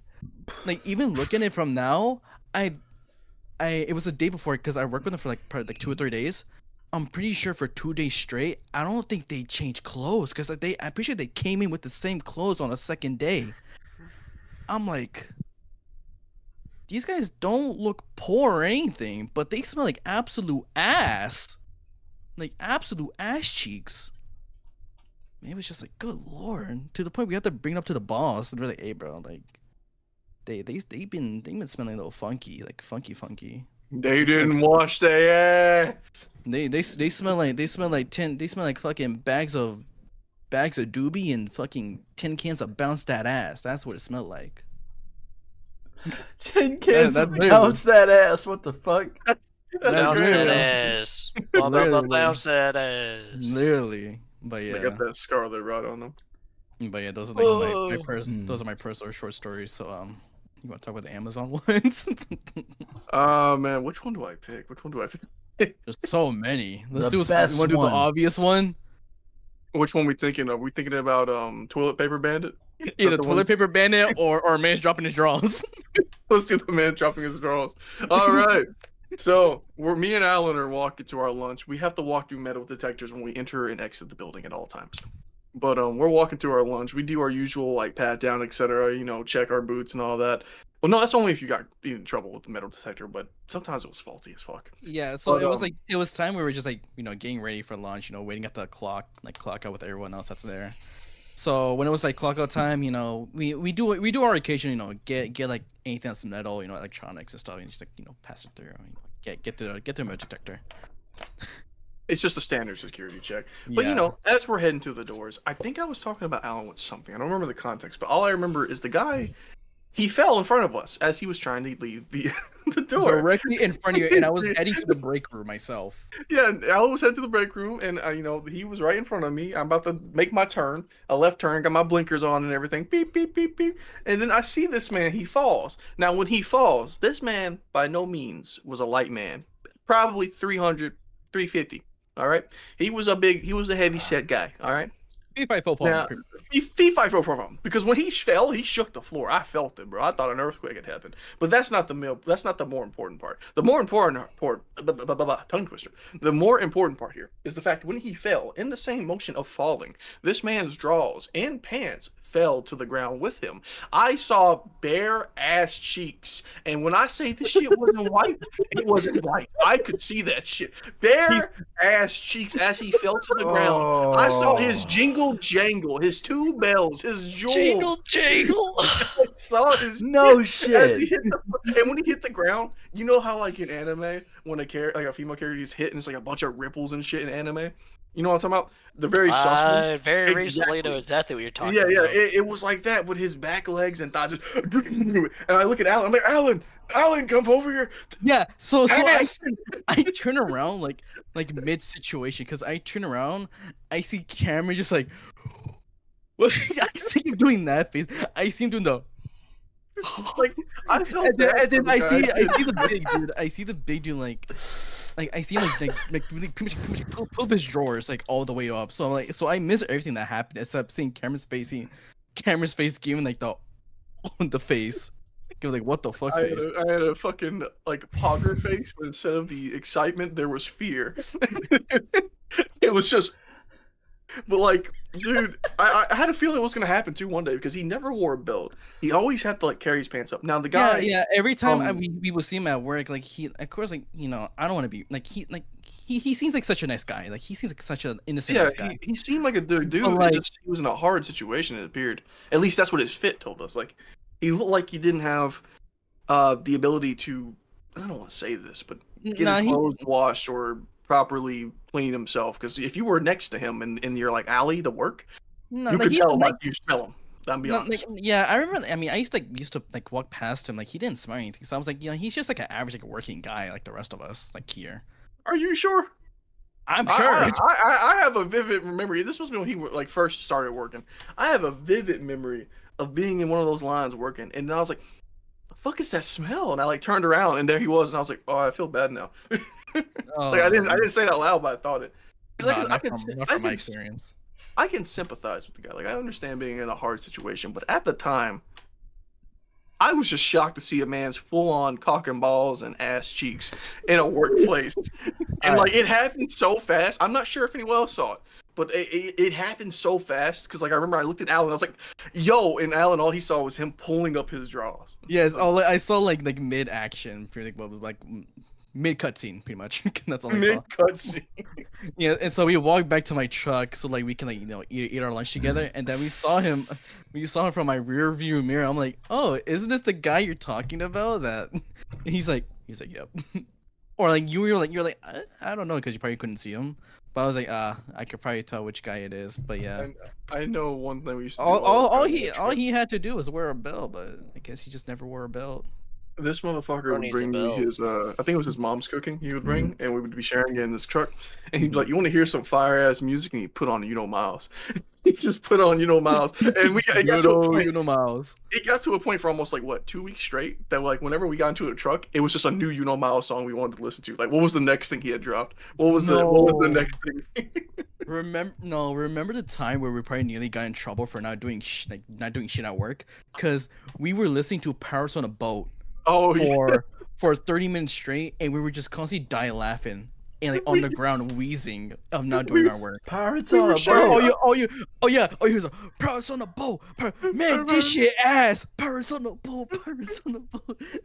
even looking at it from now, it was a day before because I worked with them for like probably like 2 or 3 days. I'm pretty sure for 2 days straight, I don't think they changed clothes because I'm pretty sure they came in with the same clothes on the second day. I'm like, these guys don't look poor or anything, but they smell like absolute ass. Like absolute ass cheeks. Maybe it's just like, good lord. To the point we have to bring it up to the boss and they're like, hey bro, like they've been smelling a little funky, like funky. They didn't wash their ass. They smell like fucking bags of doobie and fucking tin cans of bounce that ass. That's what it smelled like. 10 cans that's of literally- bounce that ass. What the fuck? That's Bounce literally- that ass. Bounce that ass. Literally. But They yeah. got that scarlet rot on them. But yeah, those are like Hmm. those are my personal short stories. So you want to talk about the Amazon ones? Man, which one do I pick? There's so many. Let's The do. best You want to do the one. obvious one? Which one we thinking of? We thinking about Toilet Paper Bandit? Either the toilet one- paper bandit or a man's dropping his drawers. Let's do the man dropping his drawers. All right. So me and Alan are walking to our lunch. We have to walk through metal detectors when we enter and exit the building at all times. But we're walking to our lunch. We do our usual like pat down, etc. Check our boots and all that. Well, no, that's only if you got in trouble with the metal detector. But sometimes it was faulty as fuck. Yeah, so But, it was like it was time we were just like getting ready for lunch, waiting at the clock out with everyone else that's there. So when it was like clock out time, we do our occasion, get like anything that's metal, electronics and stuff, and just like pass it through, get the metal detector. It's just a standard security check. But Yeah. as we're heading to the doors, I think I was talking about Alan with something. I don't remember the context, but all I remember is the guy. He fell in front of us as he was trying to leave the door. Directly in front of you, and I was heading to the break room myself. Yeah, Alan was headed to the break room, and he was right in front of me. I'm about to make my turn, a left turn, got my blinkers on and everything. Beep, beep, beep, beep. And then I see this man. He falls. Now, when he falls, this man by no means was a light man. Probably 300, 350. All right. He was a heavy set guy. All right. Fee-fi fo Now, fee-fi fo fum, because when he fell, he shook the floor. I felt it, bro. I thought an earthquake had happened. But that's not That's not the more important part. The more important tongue twister. The more important part here is the fact when he fell, in the same motion of falling, this man's drawers and pants fell to the ground with him. I saw bare ass cheeks, and when I say this shit wasn't white, it wasn't white. I could see that shit. Bare ass cheeks as he fell to the ground. I saw his jingle jangle, his two bells, his jewels. Jingle. I saw his No as shit. he hit and when he hit the ground, you know how like in anime when a female character is hit and it's like a bunch of ripples and shit in anime. You know what I'm talking about? The very soft. Very recently know exactly what you're talking Yeah, about. it was like that with his back legs and thighs. And I look at Alan. I'm like, Alan, come over here. Yeah, so Ass. I turn around like mid situation because I turn around, I see Cameron just like, what? I see him doing that face. I see him doing the, Like I felt and then, bad and then for I the see guy. the big dude. I see the big dude like I see him like really pretty much pull up his drawers like all the way up. So I'm like, so I miss everything that happened except seeing Cameron's face giving like the face. Give like what the fuck I face. had a fucking like pogger face, but instead of the excitement, there was fear. It was just, but like, dude, I had a feeling it was gonna happen too one day because he never wore a belt. He always had to like carry his pants up. Now the guy, Yeah. Every time um, we would see him at work, like he, of course, like I don't want to be like he seems like such a nice guy. Like he seems like such an innocent yeah, nice guy. he seemed like a good dude. But, like- He was in a hard situation. It appeared. At least that's what his fit told us. Like he looked like he didn't have the ability to. I don't want to say this, but get Nah, his clothes washed or properly clean himself. Because if you were next to him in your like alley to work, no, you like, could he- tell like, by you smell him. I'm be no, honest. like, yeah, I remember. I mean, I used to like walk past him. Like he didn't smell anything. So I was like, he's just like an average like working guy like the rest of us like here. Are you sure? I'm sure. I have a vivid memory. This must be when he like first started working. I have a vivid memory of being in one of those lines working, and I was like, "The fuck is that smell?" And I like turned around, and there he was, and I was like, "Oh, I feel bad now." Like I didn't say it out loud, but I thought it. 'Cause I Nah, can- I not can- from, I not from my can- experience. I can sympathize with the guy. Like I understand being in a hard situation, but at the time, I was just shocked to see a man's full-on cock and balls and ass cheeks in a workplace, and like it happened so fast. I'm not sure if anyone else saw it, but it happened so fast because like I remember I looked at Alan, I was like, "Yo!" And Alan, all he saw was him pulling up his drawers. Yes, I saw like mid action, pretty like what was like mid cutscene, pretty much. That's all I saw. Mid cutscene. Yeah, and so we walked back to my truck so like we can like eat our lunch together, and then we saw him from my rear view mirror. I'm like, oh, isn't this the guy you're talking about? That and he's like, yep. Or like you're like I don't know because you probably couldn't see him, but I was like, I could probably tell which guy it is. But yeah, I know one thing we used to do. all the time. he had to do was wear a belt, but I guess he just never wore a belt. This motherfucker would needs a bring me belt. his, I think it was his mom's cooking he would bring, and we would be sharing it in this truck. And he'd be like, "You want to hear some fire ass music?" And he'd put on, Miles. He just put on, Miles. And it got to a point. Miles. It got to a point for almost like what 2 weeks straight that like whenever we got into a truck, it was just a new Miles song we wanted to listen to. Like, what was the next thing he had dropped? What was the next thing? Remember the time where we probably nearly got in trouble for not doing shit at work because we were listening to Paris on a Boat Oh yeah. for 30 minutes straight, and we were just constantly die laughing and like on the ground wheezing of not doing our work. Pirates We on were a sharing- boat. Oh yeah, he was like, Paris on a boat, man, this shit ass, Paris on a boat.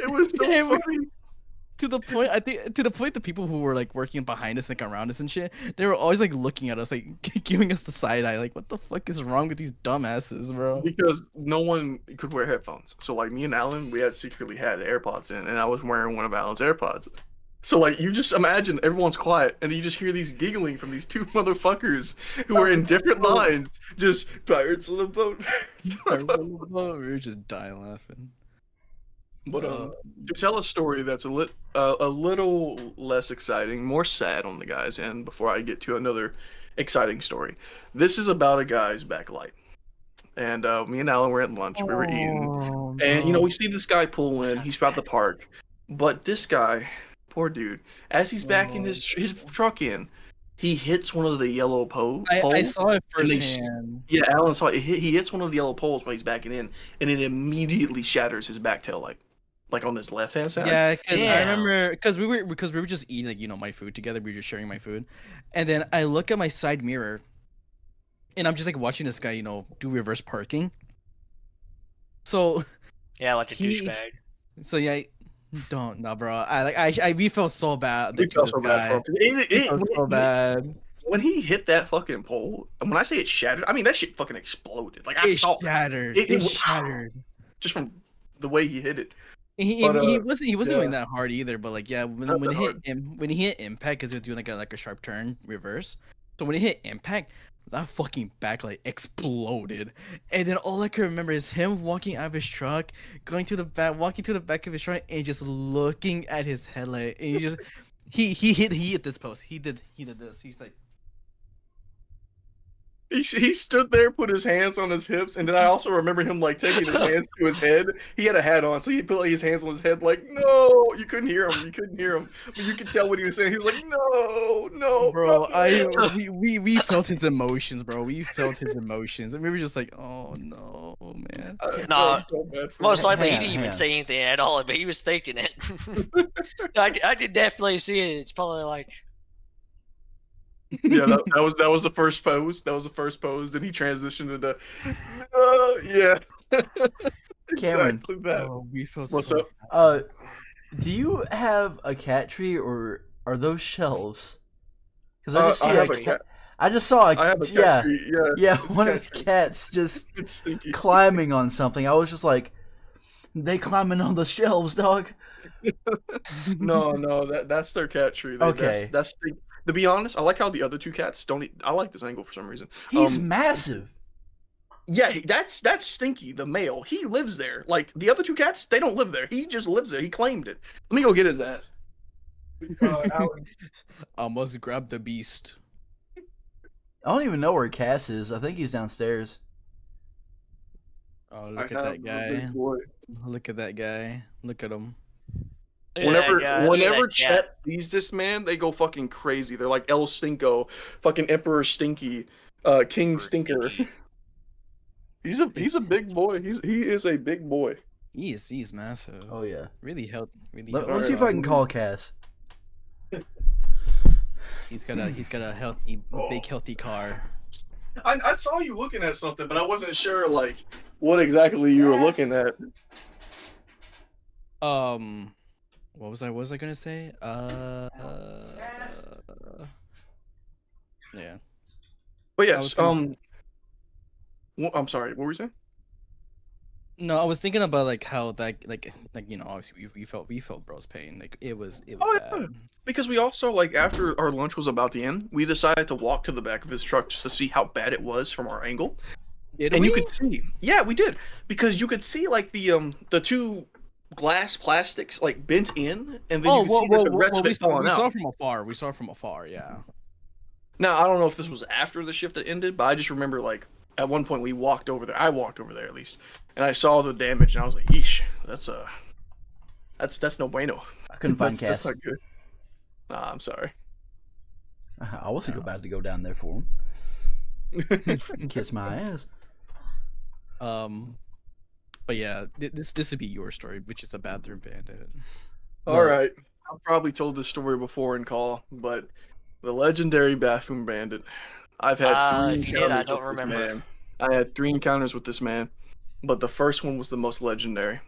It was so Yeah, funny. To the point, I think, the people who were like working behind us, like around us and shit, they were always like looking at us, like giving us the side eye, like, what the fuck is wrong with these dumbasses, bro? Because no one could wear headphones. So like me and Alan, we had secretly had AirPods in, and I was wearing one of Alan's AirPods. So like you just imagine everyone's quiet, and you just hear these giggling from these two motherfuckers who are in different lines, just pirates on a boat. We were just die laughing. But to tell a story that's a little less exciting, more sad on the guy's end, before I get to another exciting story. This is about a guy's backlight. And me and Alan were at lunch. We were eating. And, we see this guy pull in. He's about to park. But this guy, poor dude, as he's backing his truck in, he hits one of the yellow poles. I saw it and they firsthand. Yeah, Alan saw it. He hits one of the yellow poles while he's backing in, and it immediately shatters his back tail, like on his left hand side. Yeah, because I Damn. remember because we were just eating like my food together. We were just sharing my food, and then I look at my side mirror, and I'm just like watching this guy do reverse parking. So Yeah, like a He- douchebag. yeah, don't no, bro. We felt so bad. It Like, to felt this so bad for guy. him. It It felt so bad. when he hit that fucking pole, and when I say it shattered, I mean that shit fucking exploded. Like I It saw shattered. It It was- shattered. just from the way he hit it. He But, wasn't yeah. going that hard either, but like yeah, when Not when that it hit hard. when he hit impact, because he was doing like a sharp turn reverse. So when he hit impact, that fucking backlight exploded, and then all I can remember is him walking out of his truck, walking to the back of his truck, and just looking at his headlight, and he hit this post. He did this. He's like. He stood there, put his hands on his hips, and then I also remember him like taking his hands to his head. He had a hat on, so he put like, his hands on his head, like no. You couldn't hear him. But you could tell what he was saying. He was like, no, Bro, no. we felt his emotions, bro. We felt his emotions, and we were just like, "Oh no, man." I Nah, felt so bad for Most him. likely, he Hang on, didn't even hang on. say anything at all, but he was thinking it. I could definitely see it. It's probably like, Yeah, that was the first pose. That was the first pose, and he transitioned to the yeah. Cameron. Exactly that. Oh, we felt What's so. up? Do you have a cat tree or are those shelves? Because I just I see have a a cat. cat. I just saw a I have a cat yeah tree. Yeah, yeah it's a one of cat the tree. cats just It's stinky. climbing on something. I was just like, they climbing on the shelves, dog. No, that's their cat tree. Okay. That's to be honest, I like how the other two cats don't. I like this angle for some reason. He's massive. Yeah, that's Stinky, the male. He lives there. Like the other two cats, they don't live there. He just lives there. He claimed it. Let me go get his ass. Alan. Almost grabbed the beast. I don't even know where Cass is. I think he's downstairs. Oh, I look at have that a guy. big boy. Look at that guy. Look at him. look at that guy, look at Whenever that cat. Chet sees this man, they go fucking crazy. They're like El Stinko, fucking Emperor Stinky, King Stinker. He's a big boy. He is a big boy. He's massive. Oh yeah. Really healthy. Really Let, healthy. let's see if I can call Cass. He's got a healthy, big healthy car. I saw you looking at something, but I wasn't sure like what exactly you were looking at. What was I gonna say? Yeah. But I yes, was gonna- I'm sorry. What were you saying? No, I was thinking about like how that like obviously we felt bro's pain. Like it was Oh, yeah. bad. Because we also like after our lunch was about to end, we decided to walk to the back of his truck just to see how bad it was from our angle. Did And we? you could see, yeah, we did, because you could see like the two glass plastics like bent in, and then you could see that the rest of it falling we saw out. from afar. We saw from afar. Yeah. Now I don't know if this was after the shift had ended, but I just remember like at one point we walked over there. I walked over there at least, and I saw the damage, and I was like, "Yeesh, that's no bueno." I couldn't find That's Cass. not good. Nah, I'm sorry. I wasn't about to go down there for him. Kiss my ass. But yeah, this would be your story, which is a bathroom bandit. All right, I've probably told this story before in call, but the legendary bathroom bandit. I've had three if you did, I encounters don't with this remember. man. I had 3 encounters with this man, but the first one was the most legendary.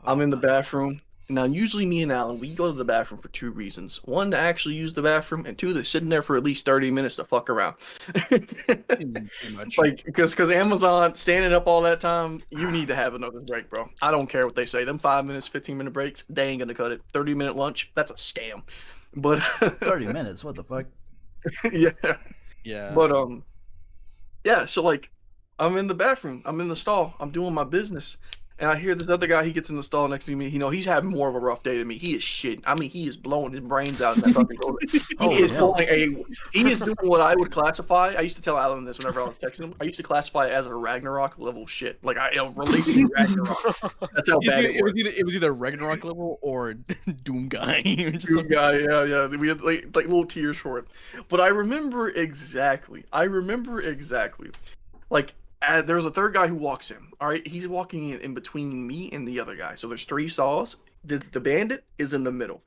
I'm in the bathroom. Now, usually me and Alan, we go to the bathroom for 2 reasons. 1, to actually use the bathroom, and 2, to sit in there for at least 30 minutes to fuck around. Pretty much. Like, because Amazon, standing up all that time, you need to have another break, bro. I don't care what they say. Them 5 minutes, 15-minute breaks, they ain't gonna cut it. 30-minute lunch, that's a scam. But 30 minutes. What the fuck? yeah. Yeah. But yeah, so like I'm in the bathroom, I'm in the stall, I'm doing my business, And I hear this other guy, he gets in the stall next to me. He's having more of a rough day than me. He is shitting. I mean, he is blowing his brains out in that fucking toilet. He is doing what I would classify. I used to tell Alan this whenever I was texting him. I used to classify it as a Ragnarok level shit. Like releasing Ragnarok. That's how bad it was. It was either Ragnarok level or Doom Guy. Doom Guy, yeah. We had like little tears for it. But I remember exactly. Like, there's a third guy who walks in. All right, he's walking in between me and the other guy. So there's 3 stalls. The bandit is in the middle.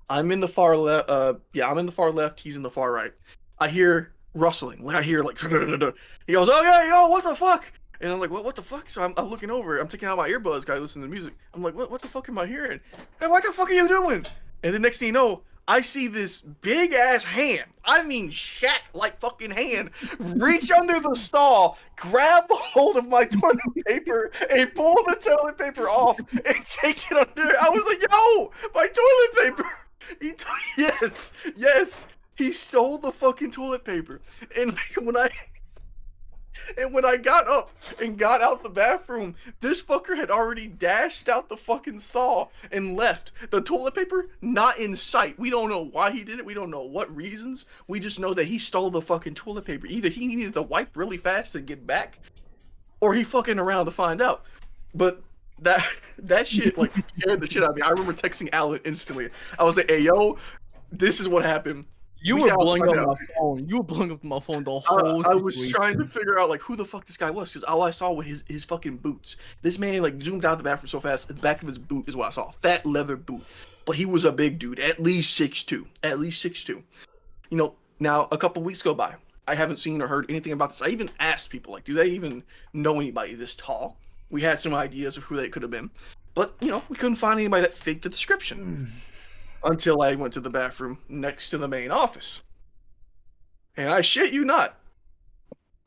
I'm in the far left. I'm in the far left. He's in the far right. I hear rustling. I hear like he goes, "Okay, yo, what the fuck?" And I'm like, "What the fuck?" So I'm looking over. I'm taking out my earbuds. Guy, listening to music. I'm like, "What the fuck am I hearing? Hey, what the fuck are you doing?" And the next thing you know, I see this big ass hand, I mean Shaq like fucking hand, reach under the stall, grab hold of my toilet paper, and pull the toilet paper off and take it under. I was like, yo, my toilet paper. Yes, he stole the fucking toilet paper. And when I got up and got out the bathroom, this fucker had already dashed out the fucking stall and left. The toilet paper, not in sight. We don't know why he did it. We don't know what reasons. We just know that he stole the fucking toilet paper. Either he needed to wipe really fast to get back, or he fucking around to find out. But that shit, like, scared the shit out of me. I remember texting Alan instantly. I was like, hey, yo, this is what happened. You were blowing up my phone. You were blowing up my phone the whole I was trying to figure out like who the fuck this guy was, because all I saw was his fucking boots. This man like zoomed out the bathroom so fast, the back of his boot is what I saw. Fat leather boot. But he was a big dude, at least 6'2". At least 6'2". Now a couple weeks go by. I haven't seen or heard anything about this. I even asked people, like, do they even know anybody this tall? We had some ideas of who they could have been. But, we couldn't find anybody that fit the description. Until I went to the bathroom next to the main office. And I shit you not,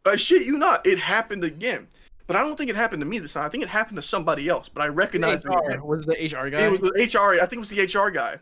it happened again. But I don't think it happened to me this time. I think it happened to somebody else. But I recognized it. Was it the HR guy? It was the HR. I think it was the HR guy.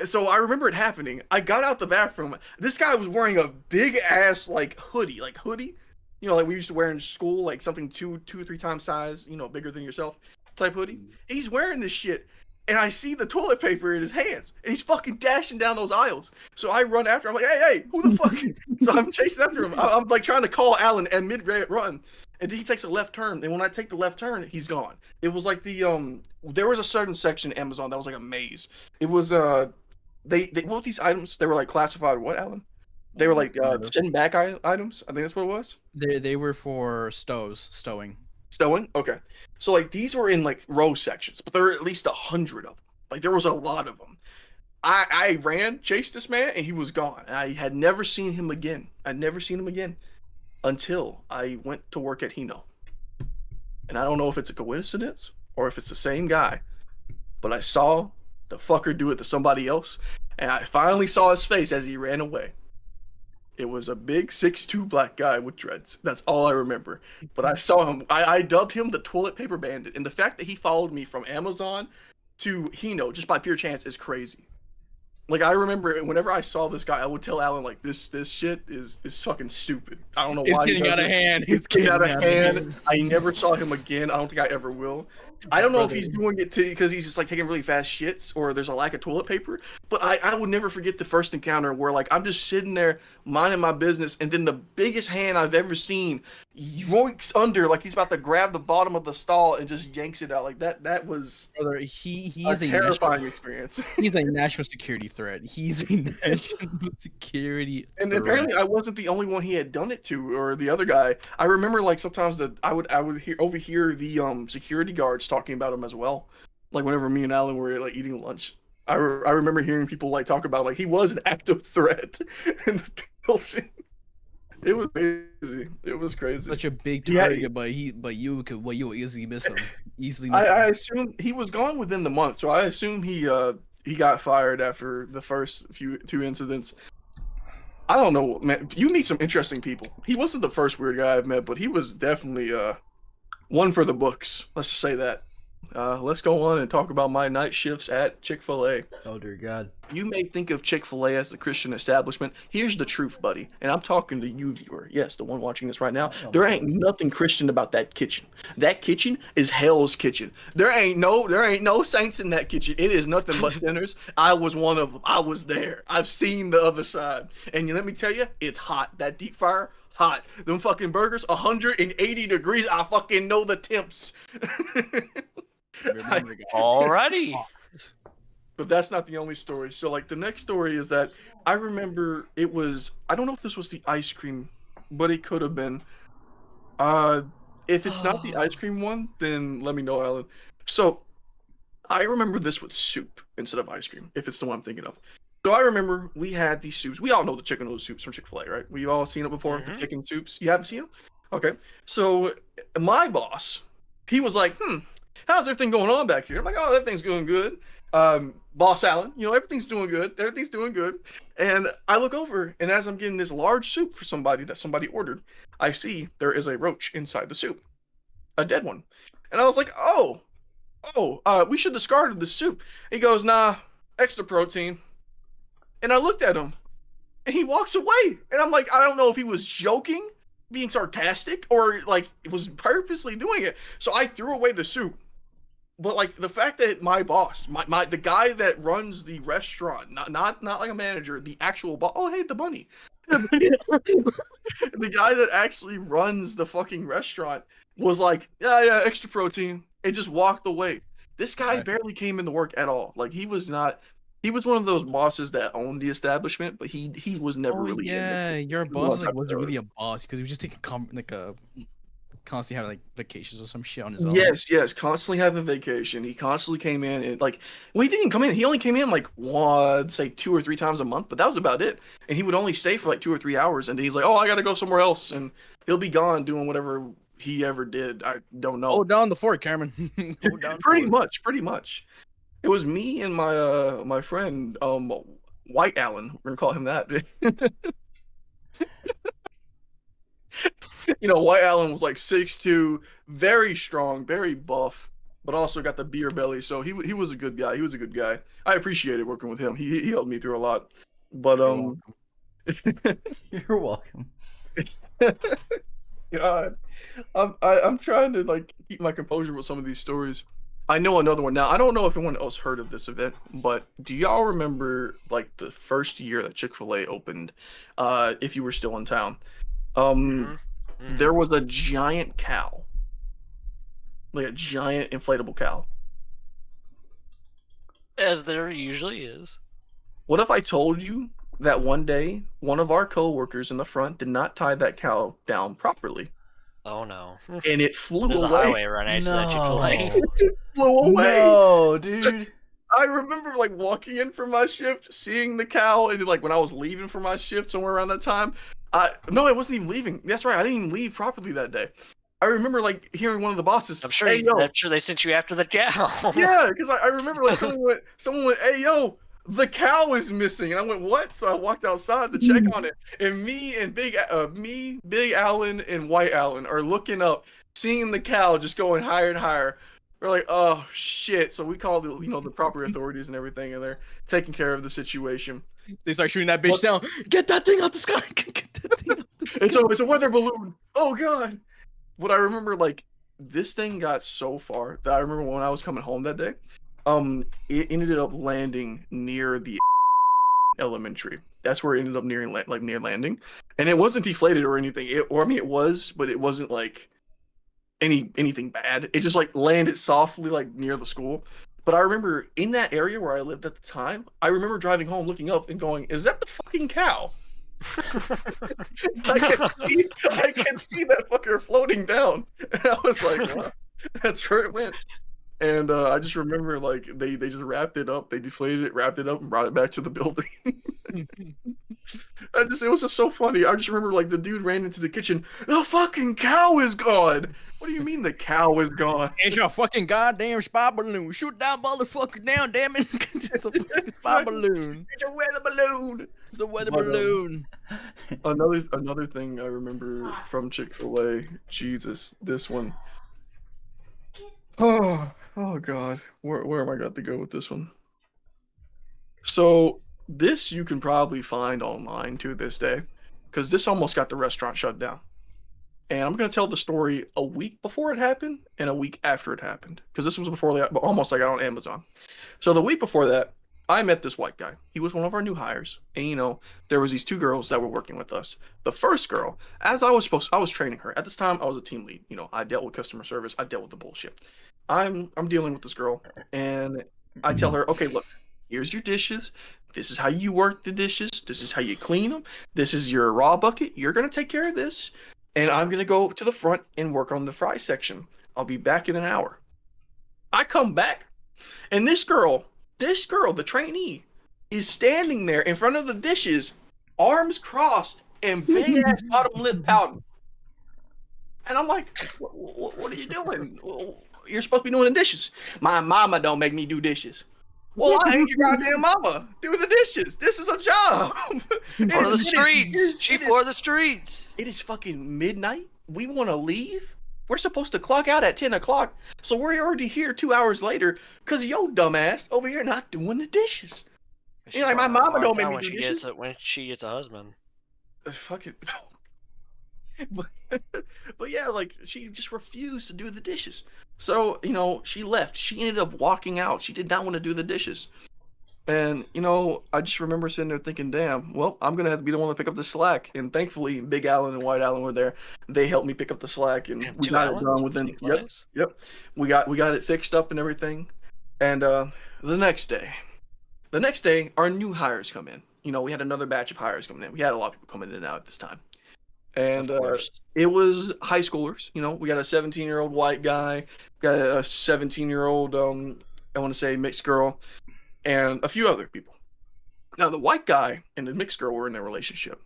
So I remember it happening. I got out the bathroom. This guy was wearing a big ass like hoodie. Like we used to wear in school, like something two or 3 times size, bigger than yourself type hoodie. He's wearing this shit. And I see the toilet paper in his hands, and he's fucking dashing down those aisles. So I run after him. I'm like, hey, who the fuck? So I'm chasing after him. I'm like trying to call Alan at mid-run, and then he takes a left turn. And when I take the left turn, he's gone. It was like there was a certain section in Amazon that was like a maze. It was they what these items? They were like classified. What, Alan? They were like send back items. I think that's what it was. They were for stowing. Stowing? Okay. So like these were in like row sections, but there were at least 100 of them. Like there was a lot of them. I chased this man, and he was gone. I had never seen him again. Until I went to work at Hino. And I don't know if it's a coincidence or if it's the same guy, but I saw the fucker do it to somebody else, and I finally saw his face as he ran away. It was a big 6'2" black guy with dreads. That's all I remember. But I saw him. I dubbed him the toilet paper bandit. And the fact that he followed me from Amazon to Hino just by pure chance is crazy. Like, I remember whenever I saw this guy, I would tell Alan, like, this shit is fucking stupid. I don't know why. It's getting out of hand. It's getting out of hand. I never saw him again. I don't think I ever will. I don't know if he's doing it because he's just like taking really fast shits or there's a lack of toilet paper. But I would never forget the first encounter where like I'm just sitting there minding my business, and then the biggest hand I've ever seen yoinks under like he's about to grab the bottom of the stall and just yanks it out. Like that was brother, he is a terrifying experience. He's a national security threat. He's a national security and threat. Apparently I wasn't the only one he had done it to, or the other guy. I remember like sometimes that I would overhear the security guards talking about him as well. Like whenever me and Alan were like eating lunch, I remember hearing people like talk about like he was an active threat in the building. It was crazy. It was crazy. Such a big target, but you easily miss him. I assume he was gone within the month, so I assume he got fired after the first two incidents. I don't know, man. You meet some interesting people. He wasn't the first weird guy I've met, but he was definitely one for the books. Let's just say that. let's go on and talk about my night shifts at Chick-fil-A. Oh dear God. You may think of Chick-fil-A as the Christian establishment. Here's the truth, buddy. And I'm talking to you, viewer. Yes, the one watching this right now. There ain't nothing Christian about that kitchen. That kitchen is hell's kitchen. There ain't no saints in that kitchen. It is nothing but sinners. I was one of them. I was there. I've seen the other side. And let me tell you, it's hot. That deep fryer, hot. Them fucking burgers, 180 degrees. I fucking know the temps. Alrighty. But that's not the only story. So like the next story is that I remember it was, I don't know if this was the ice cream, but it could have been. If it's not the ice cream one, then let me know, Alan. So I remember this with soup instead of ice cream, if it's the one I'm thinking of. So I remember we had these soups. We all know the chicken noodle soups from Chick-fil-A, right? We all seen it before, the chicken soups. You haven't seen them? Okay. So my boss, he was like, how's everything going on back here? I'm like, oh, everything's going good. Boss Allen, everything's doing good. Everything's doing good. And I look over, and as I'm getting this large soup for somebody that somebody ordered, I see there is a roach inside the soup, a dead one. And I was like, we should discard the soup. He goes, nah, extra protein. And I looked at him, and he walks away. And I'm like, I don't know if he was joking, being sarcastic, or like was purposely doing it. So I threw away the soup. But like the fact that my boss, the guy that runs the restaurant, not like a manager, the actual boss. Oh, hey, the bunny. The guy that actually runs the fucking restaurant was like, yeah, extra protein, and just walked away. This guy barely came into work at all. Like he was not. He was one of those bosses that owned the establishment, but he was never really. Yeah, your boss wasn't really a boss because he was just taking constantly having like vacations or some shit on his own. Yes, constantly having vacation. He constantly came in and he didn't come in. He only came in like I'd say 2 or 3 times a month, but that was about it. And he would only stay for like 2 or 3 hours, and then he's like, "Oh, I gotta go somewhere else," and he'll be gone doing whatever he ever did. I don't know. Oh, down the fort, Cameron. Pretty much. It was me and my friend White Allen. We're gonna call him that. White Allen was like 6'2", very strong, very buff, but also got the beer belly. So he was a good guy. He was a good guy. I appreciated working with him. He helped me through a lot. But You're welcome. God, I'm trying to like keep my composure with some of these stories. I know another one now. I don't know if anyone else heard of this event, but do y'all remember like the first year that Chick-fil-A opened? If you were still in town. There was a giant cow. Like a giant inflatable cow. As there usually is. What if I told you that one day, one of our co-workers in the front did not tie that cow down properly? Oh no. And it flew There's away. a highway right next to that Chick-fil-A. It flew away. No, dude. I remember like walking in for my shift, seeing the cow, and like when I was leaving for my shift somewhere around that time, no, I wasn't even leaving. That's right, I didn't even leave properly that day. I remember like hearing one of the bosses. I'm sure. Hey, I'm sure they sent you after the cow. Yeah, because I remember like someone went, "Hey yo, the cow is missing," and I went, "What?" So I walked outside to check on it, and me, Big Allen, and White Allen are looking up, seeing the cow just going higher and higher. We're like, "Oh shit!" So we called the proper authorities and everything, and they're taking care of the situation. They start shooting that bitch down. Get that thing out the sky. Get that thing out the sky. It's a weather balloon. Oh god. But I remember like this thing got so far that I remember when I was coming home that day, it ended up landing near the elementary. That's where it ended up near landing, and it wasn't deflated or anything. It was, but it wasn't like anything bad. It just like landed softly like near the school. But I remember in that area where I lived at the time, I remember driving home, looking up and going, "Is that the fucking cow?" I can see that fucker floating down. And I was like, wow, that's where it went. And I just remember like they just wrapped it up, they deflated it, wrapped it up, and brought it back to the building. It was just so funny. I just remember like the dude ran into the kitchen. The fucking cow is gone. What do you mean the cow is gone? It's your fucking goddamn spy balloon. Shoot that motherfucker down, damn it. It's a fucking spy balloon. It's a weather balloon. It's a weather balloon. Another thing I remember from Chick-fil-A. Jesus, this one. Oh God, where am I got to go with this one? So this you can probably find online to this day, because this almost got the restaurant shut down. And I'm gonna tell the story a week before it happened and a week after it happened, because this was before almost I got on Amazon. So the week before that, I met this white guy. He was one of our new hires, and there was these two girls that were working with us. The first girl, as I was training her. At this time, I was a team lead. I dealt with customer service. I dealt with the bullshit. I'm dealing with this girl, and I tell her, okay, look, here's your dishes. This is how you work the dishes. This is how you clean them. This is your raw bucket. You're gonna take care of this, and I'm gonna go to the front and work on the fry section. I'll be back in an hour. I come back, and this girl, the trainee, is standing there in front of the dishes, arms crossed and big ass bottom lip pouting. And I'm like, what are you doing? You're supposed to be doing the dishes. My mama don't make me do dishes. Well, I ain't your goddamn mama. Do the dishes. This is a job. For the streets. She for the streets. It is fucking midnight. We want to leave. We're supposed to clock out at 10 o'clock. So we're already here 2 hours later because yo dumbass over here not doing the dishes. She's Like, my mama don't make me when do she dishes. when she gets a husband. Fuck it. But yeah, like she just refused to do the dishes. So, she left. She ended up walking out. She did not want to do the dishes. And, I just remember sitting there thinking, damn, well, I'm going to have to be the one to pick up the slack. And thankfully, Big Allen and White Allen were there. They helped me pick up the slack, and we got it done within. Yep. We got it fixed up and everything. And the next day, our new hires come in. We had another batch of hires coming in. We had a lot of people coming in and out at this time. And it was high schoolers. We got a 17-year-old white guy, got a 17-year-old, I want to say mixed girl, and a few other people. Now, the white guy and the mixed girl were in a relationship.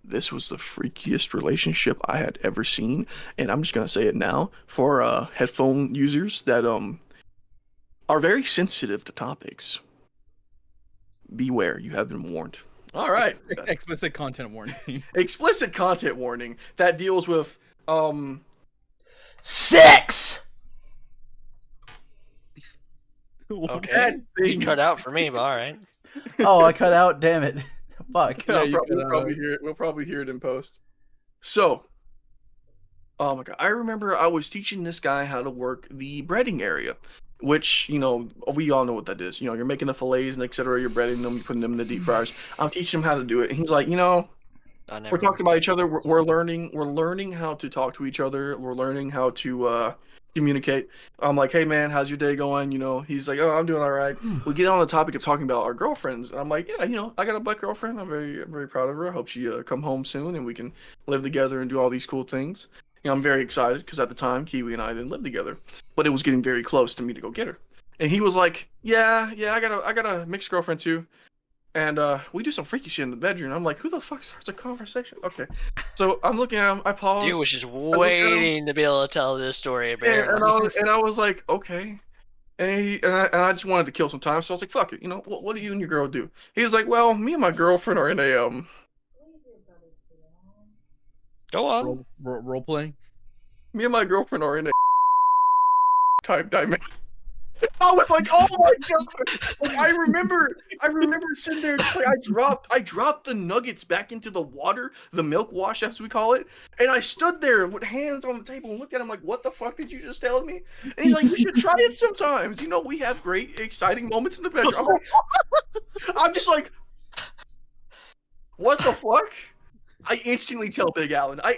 This was the freakiest relationship I had ever seen, and I'm just gonna say it now for headphone users that are very sensitive to topics. Beware, you have been warned. All right. Explicit content warning. Explicit content warning that deals with sex. Okay. You cut out for me, but all right. Oh, I cut out. Damn it. Fuck. Yeah, you we'll cut probably out. hear it. We'll probably hear it in post. So, oh my god, I remember I was teaching this guy how to work the breading area, which we all know what that is. You're making the fillets and etc. You're breading them, you're putting them in the deep fryers. I'm teaching him how to do it, and he's like, we're talking about each other. We're learning how to talk to each other. We're learning how to communicate. I'm like, hey man, how's your day going? He's like, oh, I'm doing all right. We get on the topic of talking about our girlfriends, and I'm like, yeah, I got a black girlfriend. I'm very proud of her. I hope she come home soon and we can live together and do all these cool things. I'm very excited because at the time Kiwi and I didn't live together, but it was getting very close to me to go get her. And he was like, yeah, I got a mixed girlfriend too. And we do some freaky shit in the bedroom. I'm like, who the fuck starts a conversation? Okay. So I'm looking at him, I pause. Dude was just waiting to be able to tell this story, apparently. And I was like, okay. And I just wanted to kill some time, so I was like, fuck it. What do you and your girl do? He was like, well, me and my girlfriend are in a Go on. Role playing. Me and my girlfriend are in a type dimension. I was like, oh my god! Like, I remember sitting there, just like I dropped the nuggets back into the water, the milk wash as we call it, and I stood there with hands on the table and looked at him like, what the fuck did you just tell me? And he's like, you should try it sometimes. We have great, exciting moments in the bedroom. I'm just like, what the fuck? I instantly tell Big Allen. I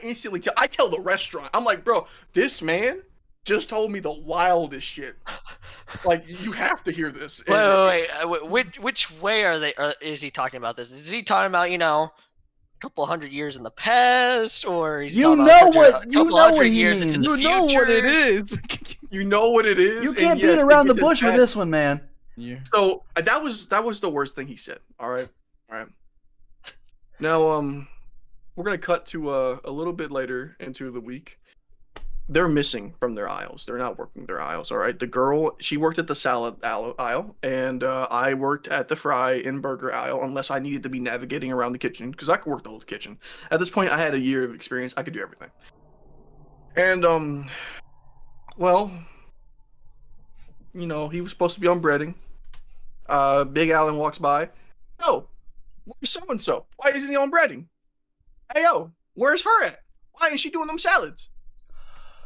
tell the restaurant. I'm like, bro, this man just told me the wildest shit. Like, you have to hear this. Wait. Which way is he talking about this? Is he talking about, a couple hundred years in the past, or he's You talking know about what? You know what he years means. into the You know what it future? is. You know what it is. You and can't yes, beat around the it gets bush with bad. this one, man. Yeah. So that was the worst thing he said. All right. Now we're gonna cut to a little bit later into the week. They're missing from their aisles. They're not working their aisles. All right. The girl, she worked at the salad aisle, and I worked at the fry and burger aisle. Unless I needed to be navigating around the kitchen, because I could work the whole kitchen. At this point, I had a year of experience. I could do everything. And Well, he was supposed to be on breading. Big Alan walks by. Yo, where's so and so? Why isn't he on breading? Hey yo, where's her at? Why ain't she doing them salads?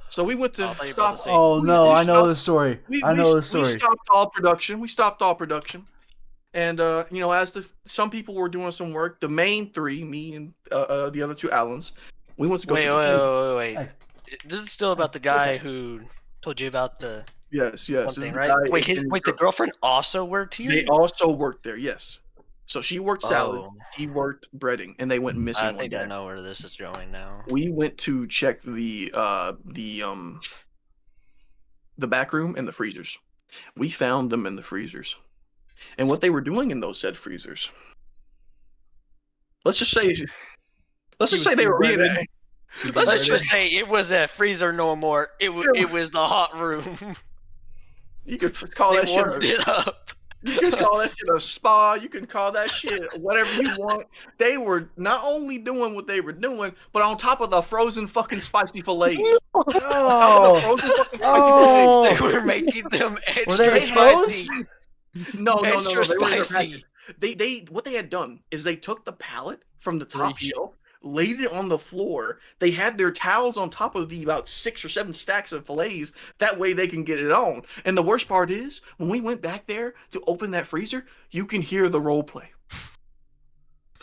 So we went to I'll tell you about stop. the same. Oh no, we I know stopped- the story. We, I we, know the we story. stopped all production. And as some people were doing some work, the main three, me and the other two Allens, we went to go. Wait. This is still about the guy who told you about the Yes. one This is thing, the right? guy Wait, and the girlfriend also worked here? They also worked there. Yes. So she worked salad. Oh. He worked breading, and they went missing I one think day. I know where this is going now. We went to check the back room and the freezers. We found them in the freezers, and what they were doing in those said freezers. Let's just say they were breading. eating. Let's just say it was a freezer no more. It was the hot room. You could call that They shit. warmed it up. You can call that shit a spa. You can call that shit whatever you want. They were not only doing what they were doing, but on top of the frozen fucking spicy fillets. Oh, They were making them Were they extra exposed? spicy. No. Extra They were in their spicy. package. They what they had done is they took the pallet from the top Reheat. shelf, laid it on the floor. They had their towels on top of the about 6 or 7 stacks of fillets. That way they can get it on. And the worst part is, when we went back there to open that freezer, you can hear the role play.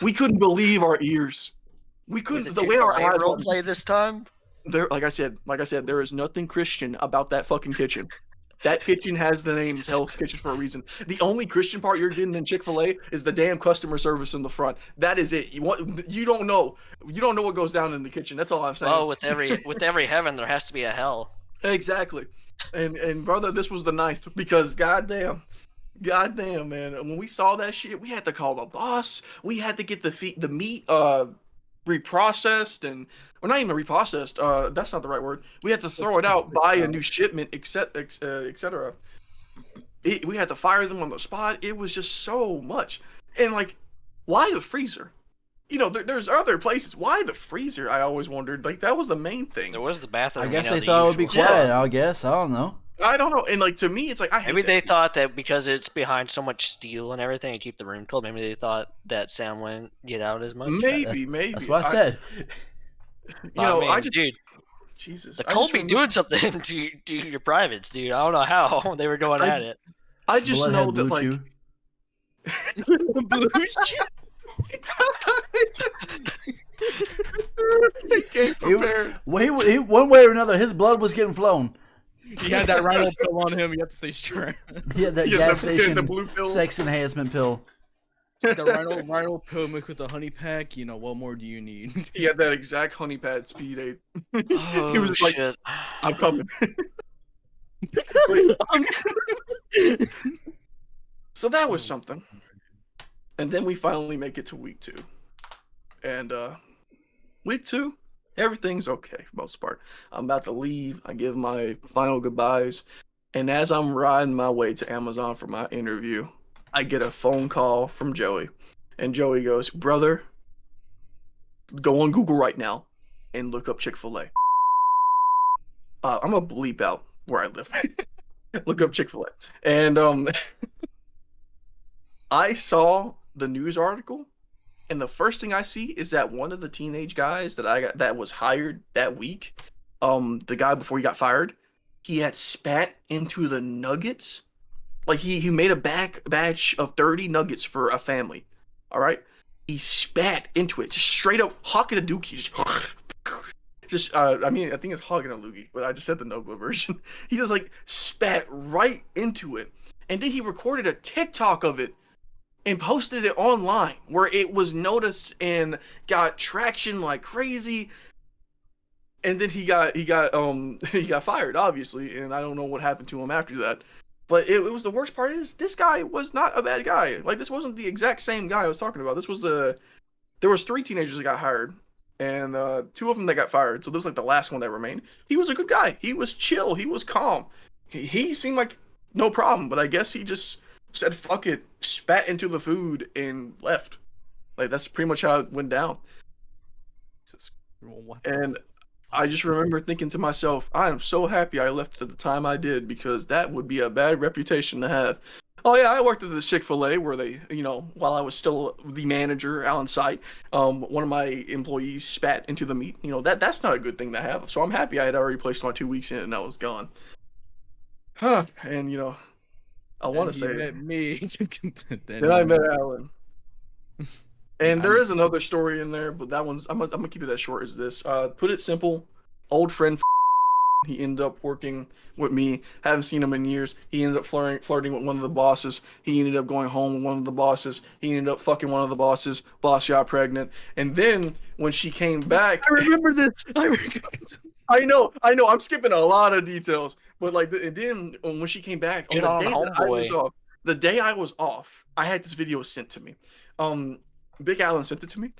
We couldn't believe our ears. We Was couldn't. it The way our eyes role were. play this time? There, like I said, there is nothing Christian about that fucking kitchen. That kitchen has the name Hell's Kitchen for a reason. The only Christian part you're getting in Chick-fil-A is the damn customer service in the front. That is it. You don't know what goes down in the kitchen. That's all I'm saying. Well, with every heaven, there has to be a hell. Exactly. And brother, this was the ninth because goddamn, man. When we saw that shit, we had to call the boss. We had to get the meat reprocessed and. Or not even reprocessed. That's not the right word. We had to throw it out, buy a new shipment, etc. We had to fire them on the spot. It was just so much. And like, why the freezer? There's other places. Why the freezer? I always wondered. Like, that was the main thing. There was the bathroom. I guess the they thought it would be usual quiet. stuff. I guess I don't know. I don't know. And like, to me, it's like I hate Maybe that they shit. thought that because it's behind so much steel and everything to keep the room cold. Maybe they thought that Sam wouldn't get out as much. Maybe. That's what I said. I just dude, Jesus. the I cold just be remember- doing something to your privates, dude. I don't know how they were going at it. I just know Bloodhead that Blue like. Chew. He came prepared. One way or another, his blood was getting flown. He had that rhino pill on him. You have to say straight. He had that He had gas the station blue pill. sex enhancement pill. The rhino pill mixed with the honey pack. What more do you need? He had that exact honey pad speed aid. Oh, he was just like, shit. I'm coming. So that was something. And then we finally make it to week 2. And week 2, everything's okay for the most part. I'm about to leave. I give my final goodbyes. And as I'm riding my way to Amazon for my interview, I get a phone call from Joey. And Joey goes, brother, go on Google right now and look up Chick-fil-A. I'm going to bleep out where I live. Look up Chick-fil-A. And I saw the news article, and the first thing I see is that one of the teenage guys that was hired that week, the guy before he got fired, he had spat into the nuggets. Like he made a batch of 30 nuggets for a family. All right, he spat into it, just straight up hocking a dookie. I think it's hogging a loogie, but I just said the no-go version. He just like spat right into it, and then he recorded a TikTok of it and posted it online, where it was noticed and got traction like crazy. And then he got fired, obviously, and I don't know what happened to him after that. But it was the worst part is this guy was not a bad guy. Like, this wasn't the exact same guy I was talking about. There was 3 teenagers that got hired, and 2 of them that got fired. So this was like the last one that remained. He was a good guy. He was chill. He was calm. He seemed like no problem. But I guess he just said fuck it, spat into the food, and left. Like, that's pretty much how it went down. What And I just remember thinking to myself, I am so happy I left at the time I did because that would be a bad reputation to have. Oh yeah, I worked at the Chick-fil-A where they, while I was still the manager out on site, one of my employees spat into the meat. That's not a good thing to have. So I'm happy I had already placed my 2 weeks in and I was gone. Huh. And I want to say met me. then I met Alan. And there is another story in there, but that one's I'm gonna keep it as short as this. Put it simple, old friend. He ended up working with me. Haven't seen him in years. He ended up flirting with one of the bosses. He ended up going home with one of the bosses. He ended up fucking one of the bosses. Boss got pregnant. And then when she came back, I remember this. I know. I'm skipping a lot of details, but and then when she came back on the day that I was off, the day I was off, I had this video sent to me. Big Alan sent it to me.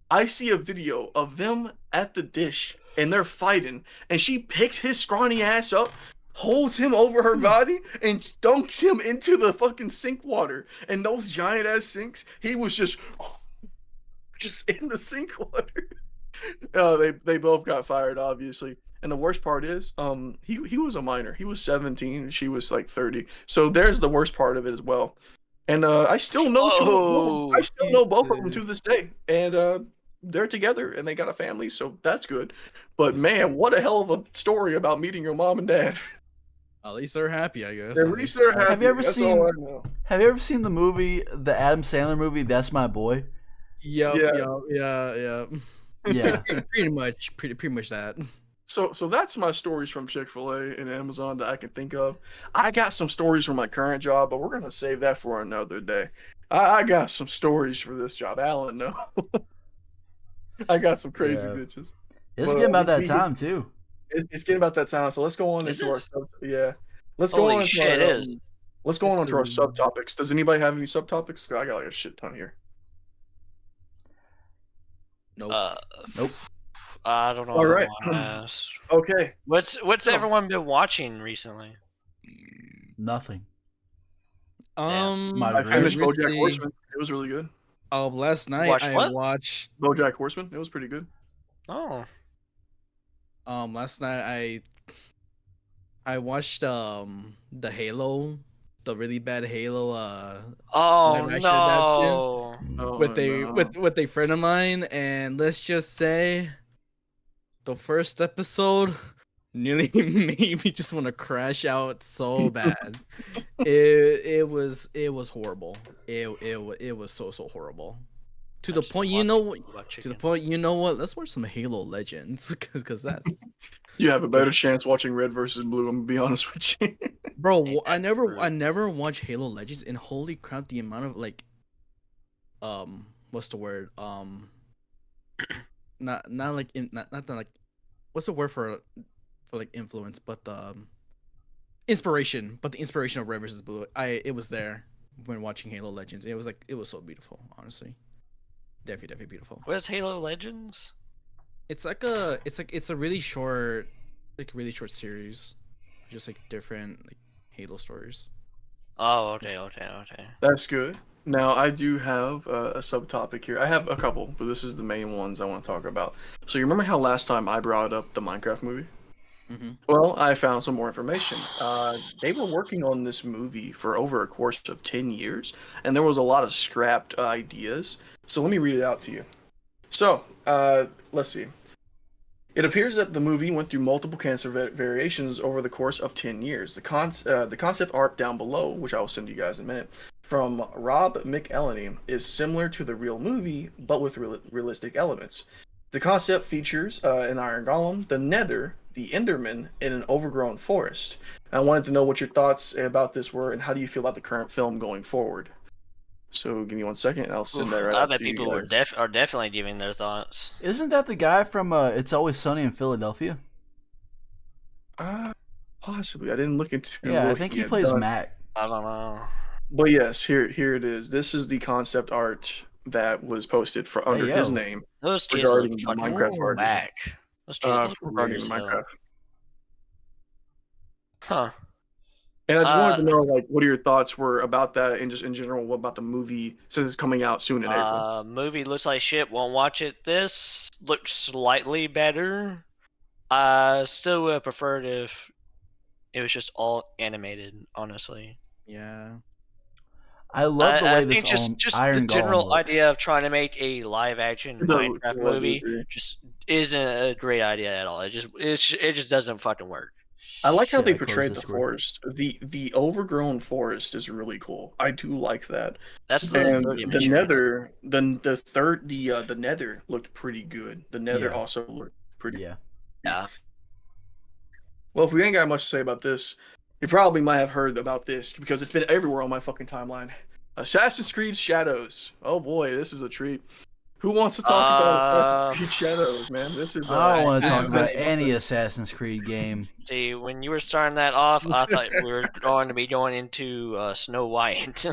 I see a video of them at the dish and they're fighting, and she picks his scrawny ass up, holds him over her body, and dunks him into the fucking sink water. And those giant ass sinks, he was just in the sink water. They both got fired, obviously. And the worst part is, he was a minor. He was 17. She was like 30. So there's the worst part of it as well. And I still know both of them to this day. And they're together and they got a family, so that's good. But man, what a hell of a story about meeting your mom and dad. At least they're happy, I guess. At least they're happy. Have you ever seen the movie, the Adam Sandler movie, That's My Boy? Yeah. Yeah. pretty much that. So that's my stories from Chick-fil-A and Amazon that I can think of. I got some stories from my current job, but we're gonna save that for another day. I got some stories for this job. Alan, no. I got some crazy bitches. It's getting about that time too. It's getting about that time. So let's go on into our Let's go on into our subtopics. Does anybody have any subtopics? I got like a shit ton here. Nope. Nope. I don't know. All right. Okay. What's everyone been watching recently? Nothing. I finished BoJack Horseman. It was really good. Last night I watched BoJack Horseman. It was pretty good. Oh. Last night I watched the Halo, the really bad Halo with a friend of mine, and let's just say the first episode nearly made me just want to crash out so bad. It was horrible. It was so horrible. To the point, you know what? Let's watch some Halo Legends, because that's. You have a better chance watching Red versus Blue. I'm gonna be honest with you, bro. I never watched Halo Legends, and holy crap, the amount of what's the word? Not what's the word for like influence, but the inspiration. But the inspiration of Red versus Blue, it was there when watching Halo Legends. It was so beautiful, honestly. Definitely beautiful. What is Halo Legends? It's a really short series, just like different Halo stories. Oh, okay. That's good. Now I do have a subtopic here. I have a couple, but this is the main ones I want to talk about. So you remember how last time I brought up the Minecraft movie? Mm-hmm. Well, I found some more information. They were working on this movie for over a course of 10 years, and there was a lot of scrapped ideas. So let me read it out to you. So, let's see. It appears that the movie went through multiple cancer variations over the course of 10 years. The concept art down below, which I will send you guys in a minute, from Rob McElhenney, is similar to the real movie, but with realistic elements. The concept features an iron golem, the Nether, the Enderman, in an overgrown forest. And I wanted to know what your thoughts about this were, and how do you feel about the current film going forward? So give me 1 second, and I'll send that right. I bet people are definitely giving their thoughts. Isn't that the guy from It's Always Sunny in Philadelphia? Possibly. I didn't look into. Yeah, I think he plays Mac. I don't know. But yes, here it is. This is the concept art that was posted under his name. Those kids regarding look the fucking Minecraft art. back. Those kids look regarding weird as hell. Minecraft. Huh. And I just wanted to know, what your thoughts were about that, and just in general, what about the movie since it's coming out soon in April. Movie looks like shit. Won't watch it. This looks slightly better. I still would have preferred if it was just all animated, honestly. Yeah. I love the way I this think just the Iron Golem general looks. idea of trying to make a live action No, Minecraft no, I do movie agree. just isn't a great idea at all. It just doesn't fucking work. I like how Shit, they I closed portrayed the Discord. forest. The overgrown forest is really cool. I do like that. That's the And third the image. nether, the nether looked pretty good. The nether Yeah. also looked pretty. Yeah. Yeah. Well, if we ain't got much to say about this, you probably might have heard about this because it's been everywhere on my fucking timeline. Assassin's Creed Shadows. Oh boy, this is a treat. Who wants to talk about Assassin's Creed Shadows, man? This is. I don't want to I talk haven't about been able any to- Assassin's Creed game. See, when you were starting that off, I thought we were going to be going into Snow White.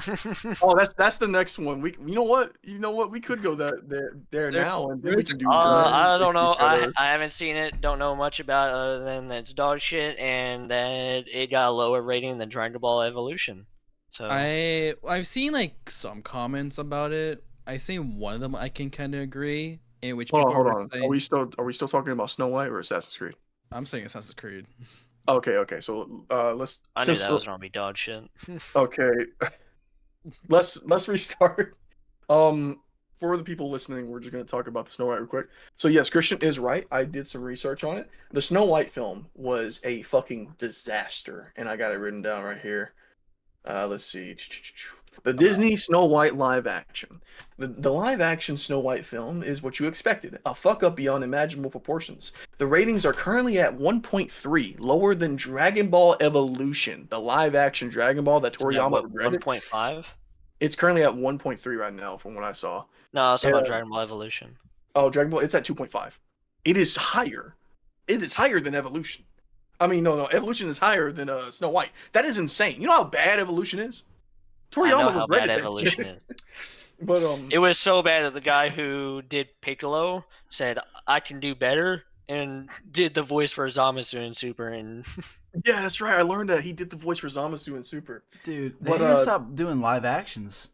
Oh, that's the next one. You know what? We could go there now, and then we there's can a- do. I don't know. Shadows. I haven't seen it. Don't know much about it other than that it's dog shit and that it got a lower rating than Dragon Ball Evolution. So I've seen like some comments about it. I seen one of them I can kind of agree, in which Hold people on, hold were on. saying, Are we still talking about Snow White or Assassin's Creed? I'm saying Assassin's Creed. Okay. So let's. I knew since- that was gonna be dog shit. Okay, let's restart. For the people listening, we're just gonna talk about the Snow White real quick. So yes, Christian is right. I did some research on it. The Snow White film was a fucking disaster, and I got it written down right here. Let's see. The Disney Snow White live action. The live action Snow White film is what you expected. A fuck up beyond imaginable proportions. The ratings are currently at 1.3, lower than Dragon Ball Evolution, the live action Dragon Ball that Toriyama regretted. 1.5? It's currently at 1.3 right now from what I saw. No, I was talking about Yeah. Dragon Ball Evolution. Oh, Dragon Ball, it's at 2.5. It is higher. It is higher than Evolution. I mean, no, Evolution is higher than Snow White. That is insane. You know how bad Evolution is? I know Toriyama how regretted bad that Evolution shit. is. But It was so bad that the guy who did Piccolo said, "I can do better," and did the voice for Zamasu in Super. And yeah, that's right. I learned that he did the voice for Zamasu in Super. Dude, they But, need to stop doing live actions.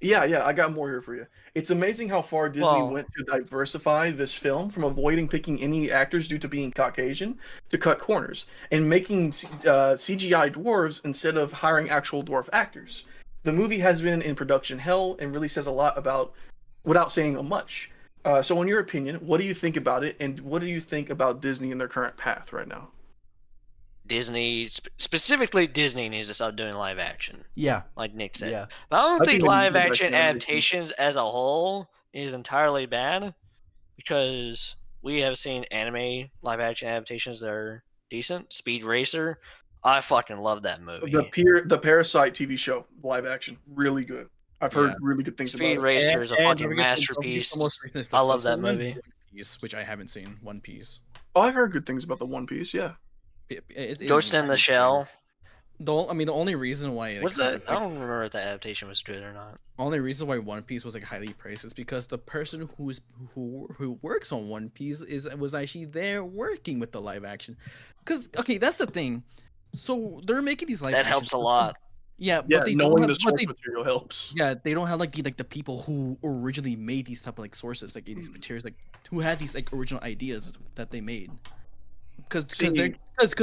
Yeah, I got more here for you. It's amazing how far Disney Well- went to diversify this film from avoiding picking any actors due to being Caucasian to cut corners and making CGI dwarves instead of hiring actual dwarf actors. The movie has been in production hell and really says a lot about, without saying much. So in your opinion, what do you think about it, and what do you think about Disney and their current path right now? Disney, specifically Disney, needs to stop doing live action, Yeah, like Nick said. yeah. But I don't I think think they need to live go back action to animation. adaptations as a whole is entirely bad, because we have seen anime live action adaptations that are decent. Speed Racer, I fucking love that movie. The Parasite TV show live action, really good. I've heard Yeah. really good things Speed about it. Racer is a And fucking don't forget the masterpiece. most recent I love that successful one, movie. One Piece, which I haven't seen. One Piece. Oh, I've heard good things about the One Piece. Yeah. Ghost in the Shell. The only reason why Was that? I don't remember if the adaptation was good or not. only reason why One Piece was like highly praised is because the person who works on One Piece was actually there working with the live action. Because okay, that's the thing. So they're making these live. That actions, helps a lot. Yeah, Yeah, but they knowing don't the have, source but they, material helps. yeah, they don't have like the people who originally made these type of like sources, like these materials, like who had these like original ideas that they made. Because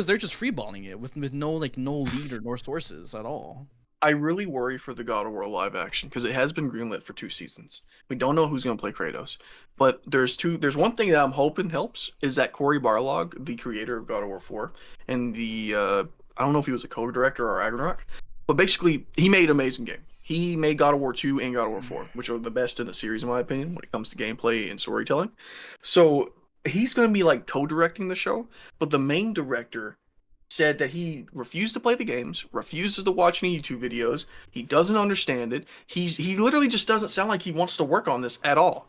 they're just freeballing it with no lead or no sources at all. I really worry for the God of War live action because it has been greenlit for 2 seasons. We don't know who's going to play Kratos, but there's one thing that I'm hoping helps is that Cory Barlog, the creator of God of War 4, and the I don't know if he was a co-director or Ragnarok, but basically he made an amazing game. He made God of War 2 and God of War 4, which are the best in the series in my opinion when it comes to gameplay and storytelling. So he's going to be like co-directing the show, but the main director said that he refused to play the games, refuses to watch any YouTube videos. He doesn't understand it. He literally just doesn't sound like he wants to work on this at all.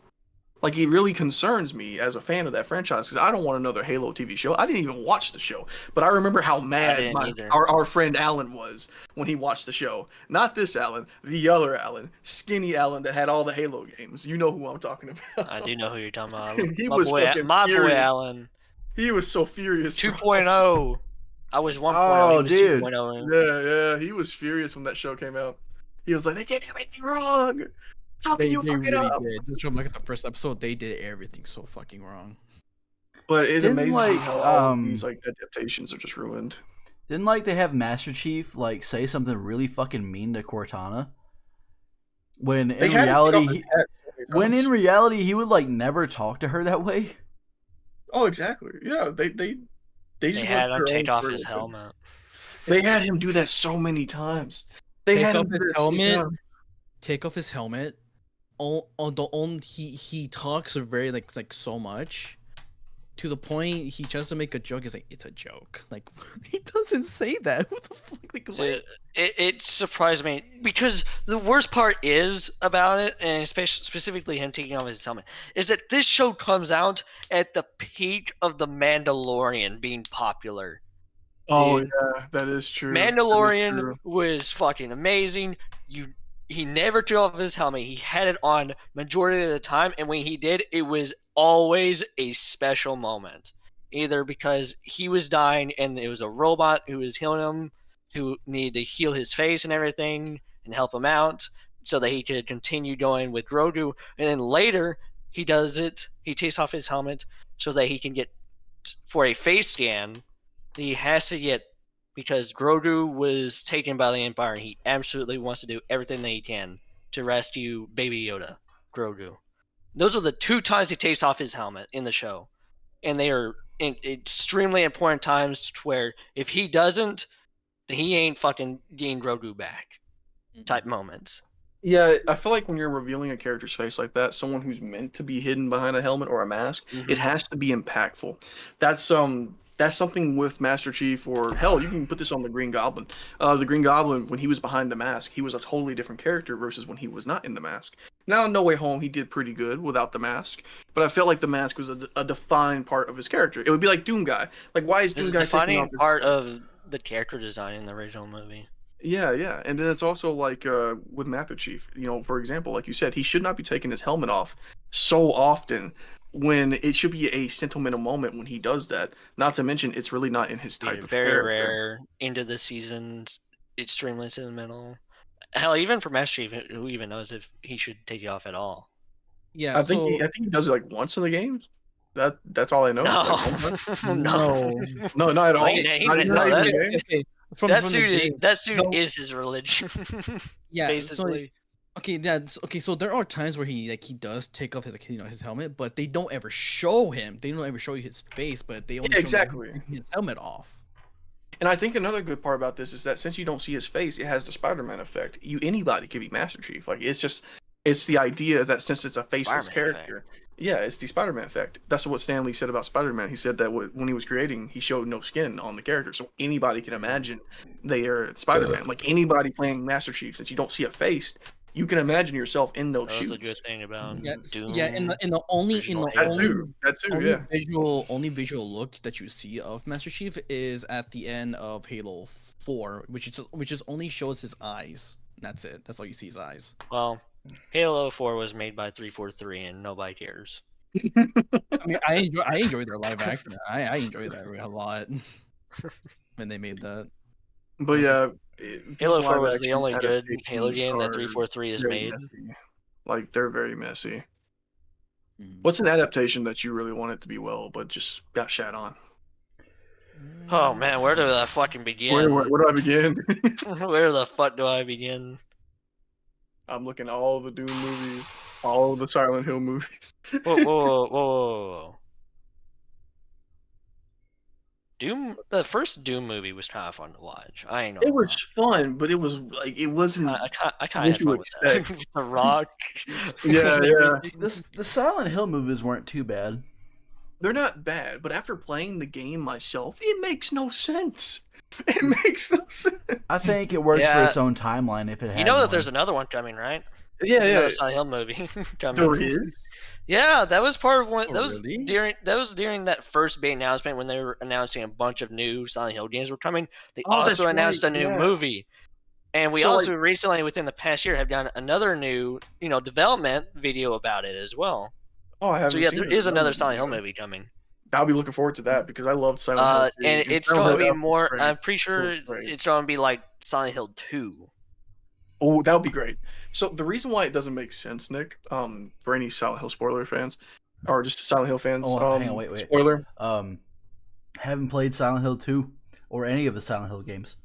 Like, it really concerns me as a fan of that franchise because I don't want another Halo TV show. I didn't even watch the show, but I remember how mad didn't either. our friend Alan was when he watched the show. Not this Alan, the other Alan, skinny Alan that had all the Halo games. You know who I'm talking about. I do know who you're talking about. He my was boy, fucking my boy furious. Alan. He was so furious. bro. 2.0. I was 1.0. Oh, he was dude. Yeah, 2.0. he was furious when that show came out. He was like, "They did everything wrong. How can They you fuck it really up?" did. Just from like the first episode, they did everything so fucking wrong. But it Didn't, amazes me like, how all of these like adaptations are just ruined. Didn't like they have Master Chief like say something really fucking mean to Cortana? When They in had him take off reality, his hat so many when in times. reality he would like never talk to her that way. Oh, exactly. Yeah, they They just had went him their own take off story his with it. helmet. They had him do that so many times. They Take had off him do his that so many helmet. times. Take off his helmet. He talks very like so much, to the point he tries to make a joke. He's like, it's a joke. Like he doesn't say that. What the fuck? Like what? It surprised me because the worst part is about it, and especially specifically him taking off his helmet, is that this show comes out at the peak of the Mandalorian being popular. Oh Dude, yeah, that is true. That is Mandalorian true. was fucking amazing. He never took off his helmet. He had it on majority of the time, and when he did, it was always a special moment. Either because he was dying and it was a robot who was healing him, who needed to heal his face and everything and help him out so that he could continue going with Grogu. And then later he does it. He takes off his helmet so that he can get for a face scan. He has to get because Grogu was taken by the Empire. He absolutely wants to do everything that he can to rescue Baby Yoda, Grogu. Those are the 2 times he takes off his helmet in the show, and they are extremely important times where if he doesn't, he ain't fucking getting Grogu back. Type moments. Yeah, I feel like when you're revealing a character's face like that, someone who's meant to be hidden behind a helmet or a mask, it has to be impactful. That's something with Master Chief, or hell, you can put this on the Green Goblin. The Green Goblin, when he was behind the mask, he was a totally different character versus when he was not in the mask. Now, in No Way Home, he did pretty good without the mask, but I felt like the mask was a defined part of his character. It would be like Doom Guy. Like, why is This Doom is Guy the taking defining off his part of the character design in the original movie. Yeah, yeah, and then it's also like with Master Chief. You know, for example, like you said, he should not be taking his helmet off so often when it should be a sentimental moment when he does that. Not to mention, it's really not in his type Dude, of very character. rare. Into the season, extremely sentimental. Hell, even for Master Chief, who even knows if he should take it off at all? Yeah. I think So I think he does it like once in the games. That's all I know. No, Like one time. no. No, not at all. Wait, Not, no, not even that- the game. Okay. that From the suit game. is No. is his religion. Yeah. basically. Okay, yeah. Okay, so there are times where he does take off his his helmet, but they don't ever show him. They don't ever show you his face, but they only Yeah, show him exactly. his helmet off. And I think another good part about this is that since you don't see his face, it has the Spider-Man effect. Anybody could be Master Chief. Like it's the idea that since it's a faceless Spider-Man character, yeah, it's the Spider-Man effect. That's what Stan Lee said about Spider-Man. He said that when he was creating, he showed no skin on the character, so anybody can imagine they are Spider-Man. Like anybody playing Master Chief, since you don't see a face, you can imagine yourself in those That was shoes. a good thing about Yeah. Doom. Yeah. In the only original That only too. That too. only Yeah. visual look that you see of Master Chief is at the end of Halo 4, which is only shows his eyes. That's it. That's all you see, his eyes. Well, Halo 4 was made by 343 and nobody cares. I mean, I enjoy their live action. I enjoy that a lot when they made that. But yeah, Halo these 4 live was the action only good Halo adaptations game that are 343 has very made. messy. Like they're very messy. Mhm. What's an adaptation that you really want it to be well, but just got shat on? Oh man, where do I fucking begin? Where do I begin? Where the fuck do I begin? I'm looking at all the Doom movies, all the Silent Hill movies. Whoa. Doom, the first Doom movie was kind of fun to watch. I ain't know. It was fun, but it was like it wasn't. I kind of what had you fun with that. expect. With the Rock. Yeah, yeah. The Silent Hill movies weren't too bad. They're not bad, but after playing the game myself, it makes no sense. It makes no sense. I think it works for Yeah. its own timeline if it had. You know that one. there's another one coming, right? Yeah, There's yeah. another Silent Hill movie coming. There is. Yeah, that was part of one. Oh, That was really? during that first big announcement when they were announcing a bunch of new Silent Hill games were coming. They Oh, that's also announced right, a new yeah. movie, and we So, like- also recently, within the past year, have done another new, development video about it as well. Oh, I haven't. So yeah, seen there it. is another No, Silent Hill no. movie coming. I'll be looking forward to that because I loved Silent Hill. too. And it's Silent going to Hill be F was more. great. I'm pretty sure was great. it's going to be like Silent Hill 2. Oh, that would be great. So the reason why it doesn't make sense, Nick, for any Silent Hill spoiler fans, or just Silent Hill fans. Oh, hang on, wait. Spoiler. Haven't played Silent Hill 2 or any of the Silent Hill games.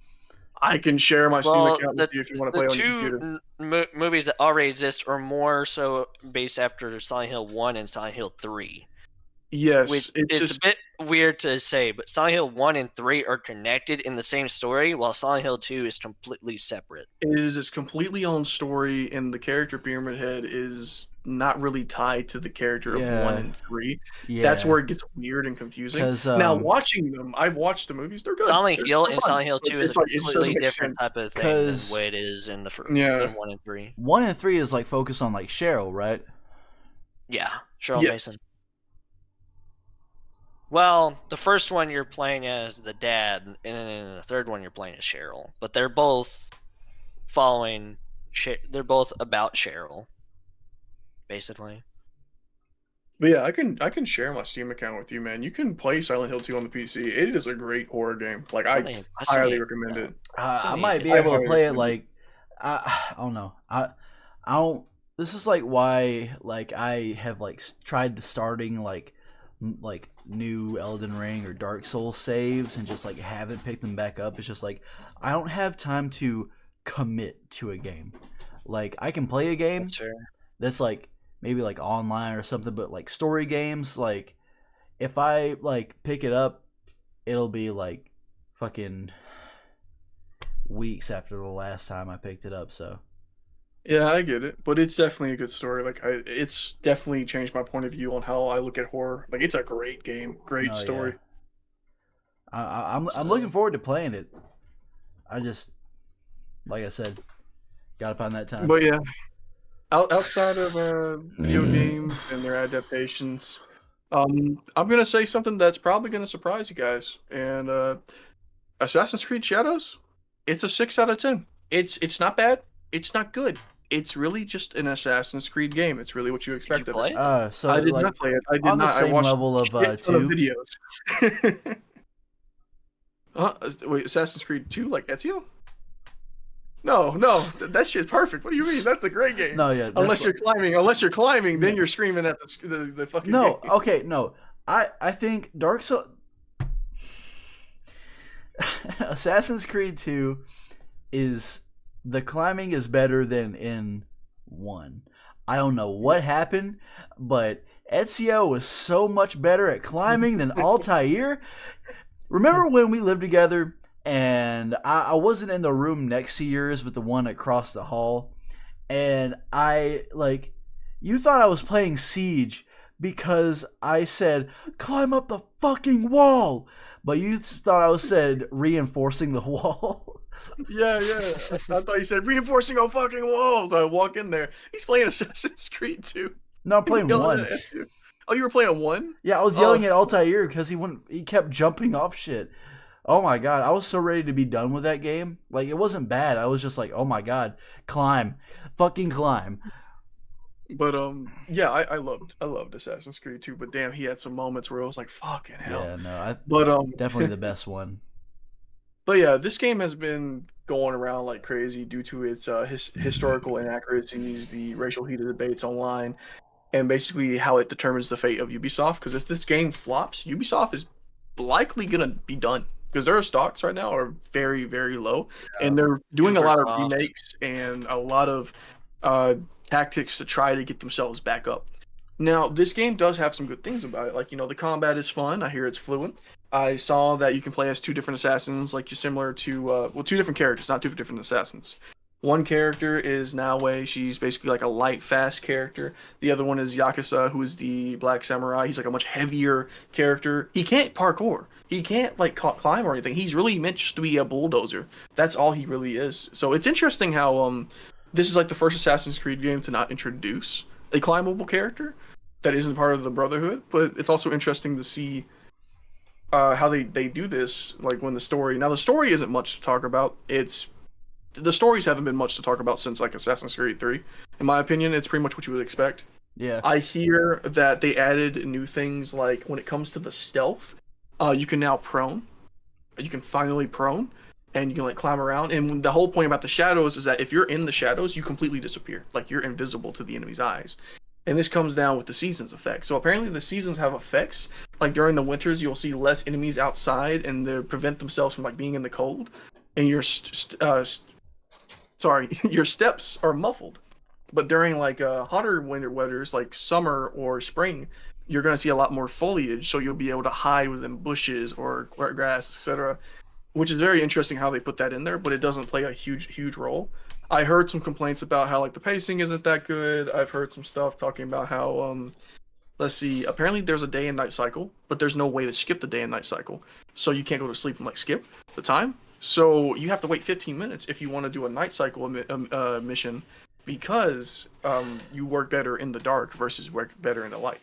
I can share my Steam Well, account with you if you want to play the on your computer. two movies that already exist are more so based after Silent Hill 1 and Silent Hill 3. Yes, Which it's it's just a bit weird to say, but Silent Hill 1 and 3 are connected in the same story, while Silent Hill 2 is completely separate. it is its completely own story, and the character Pyramid Head is not really tied to the character of 1 and 3. Yeah. That's where it gets weird and confusing. 'Cause, Now, watching them, I've watched the movies; they're good. Silent Hill They're and fun, Silent Hill but 2 is it's a like, it just doesn't completely make different sense. type of thing than 'Cause- what it is in the Yeah. in 1 and 3. 1 and 3 is like focused on like Cheryl, right? Yeah, Cheryl Yeah. Mason. Well, the first one you're playing as the dad, and then the third one you're playing as Cheryl. But they're both following. They're both about Cheryl, basically. But yeah, I can share my Steam account with you, man. You can play Silent Hill 2 on the PC. It is a great horror game. Like I highly recommend it. I might be I able to highly play it. recommend Like, I don't know. I don't. This is like why like I have like tried to starting like new Elden Ring or Dark Souls saves and just like haven't picked them back up. It's just like I don't have time to commit to a game. Like I can play a game that's like maybe like online or something, but like story games, like if I like pick it up, it'll be like fucking weeks after the last time I picked it up. So Yeah, I get it, but it's definitely a good story. Like it's definitely changed my point of view on how I look at horror. Like it's a great game, great No, story. I'm looking forward to playing it. I just, like I said, gotta find that time. But yeah, outside of video games and their adaptations, I'm gonna say something that's probably gonna surprise you guys. And Assassin's Creed Shadows, it's a 6 out of 10. It's not bad. It's not good. It's really just an Assassin's Creed game. It's really what you expect of play it. it? So I did like, not play it. I did on the not. I same watched level of a shit ton of 2. videos. Wait, Assassin's Creed 2, like Ezio? No, that shit's perfect. What do you mean? That's a great game. No, yeah. Unless you're climbing, then you're screaming at the fucking No, game. okay, no. I think Dark Souls, Assassin's Creed 2 is the climbing is better than in 1. I don't know what happened, but Ezio was so much better at climbing than Altair. Remember when we lived together and I wasn't in the room next to yours, but the one across the hall, and you thought I was playing Siege because I said climb up the fucking wall, but you thought I said reinforcing the wall. Yeah. I thought you said reinforcing a fucking wall. So I walk in there. He's playing Assassin's Creed 2. No, I'm playing Yelling 1. at Ezio. Oh, you were playing 1? Yeah, I was yelling at Altair because he kept jumping off shit. Oh my god, I was so ready to be done with that game. Like it wasn't bad. I was just like, oh my god, climb, fucking climb. But yeah, I loved Assassin's Creed 2. But damn, he had some moments where I was like, fucking hell. Yeah, no, But definitely the best one. But yeah, this game has been going around like crazy due to its historical inaccuracies, the racial heated debates online, and basically how it determines the fate of Ubisoft. Because if this game flops, Ubisoft is likely gonna be done. Because their stocks right now are very, very low, and they're doing a lot of Ubisoft. remakes and a lot of tactics to try to get themselves back up. Now, this game does have some good things about it. Like, the combat is fun. I hear it's fluent. I saw that you can play as 2 different assassins, like you're similar to 2 different characters, not 2 different assassins. One character is Naoe. She's basically like a light, fast character. The other one is Yakuza, who is the Black Samurai. He's like a much heavier character. He can't parkour. He can't like climb or anything. He's really meant just to be a bulldozer. That's all he really is. So it's interesting how this is like the first Assassin's Creed game to not introduce a climbable character that isn't part of the Brotherhood. But it's also interesting to see how they do this. Like when the story isn't much to talk about. The stories haven't been much to talk about since like Assassin's Creed 3. In my opinion, it's pretty much what you would expect. Yeah. I hear that they added new things like when it comes to the stealth, you can now prone. You can finally prone, and you can like climb around. And the whole point about the shadows is that if you're in the shadows, you completely disappear. Like you're invisible to the enemy's eyes. And this comes down with the seasons effect. So apparently the seasons have effects. Like during the winters, you'll see less enemies outside, and they prevent themselves from like being in the cold. And your steps are muffled. But during like hotter winter weathers, like summer or spring, you're gonna see a lot more foliage, so you'll be able to hide within bushes or grass, etc. Which is very interesting how they put that in there, but it doesn't play a huge role. I heard some complaints about how like the pacing isn't that good. I've heard some stuff talking about how let's see, apparently there's a day and night cycle, but there's no way to skip the day and night cycle. So you can't go to sleep and like skip the time. So you have to wait 15 minutes if you want to do a night cycle mission, because you work better in the dark versus work better in the light.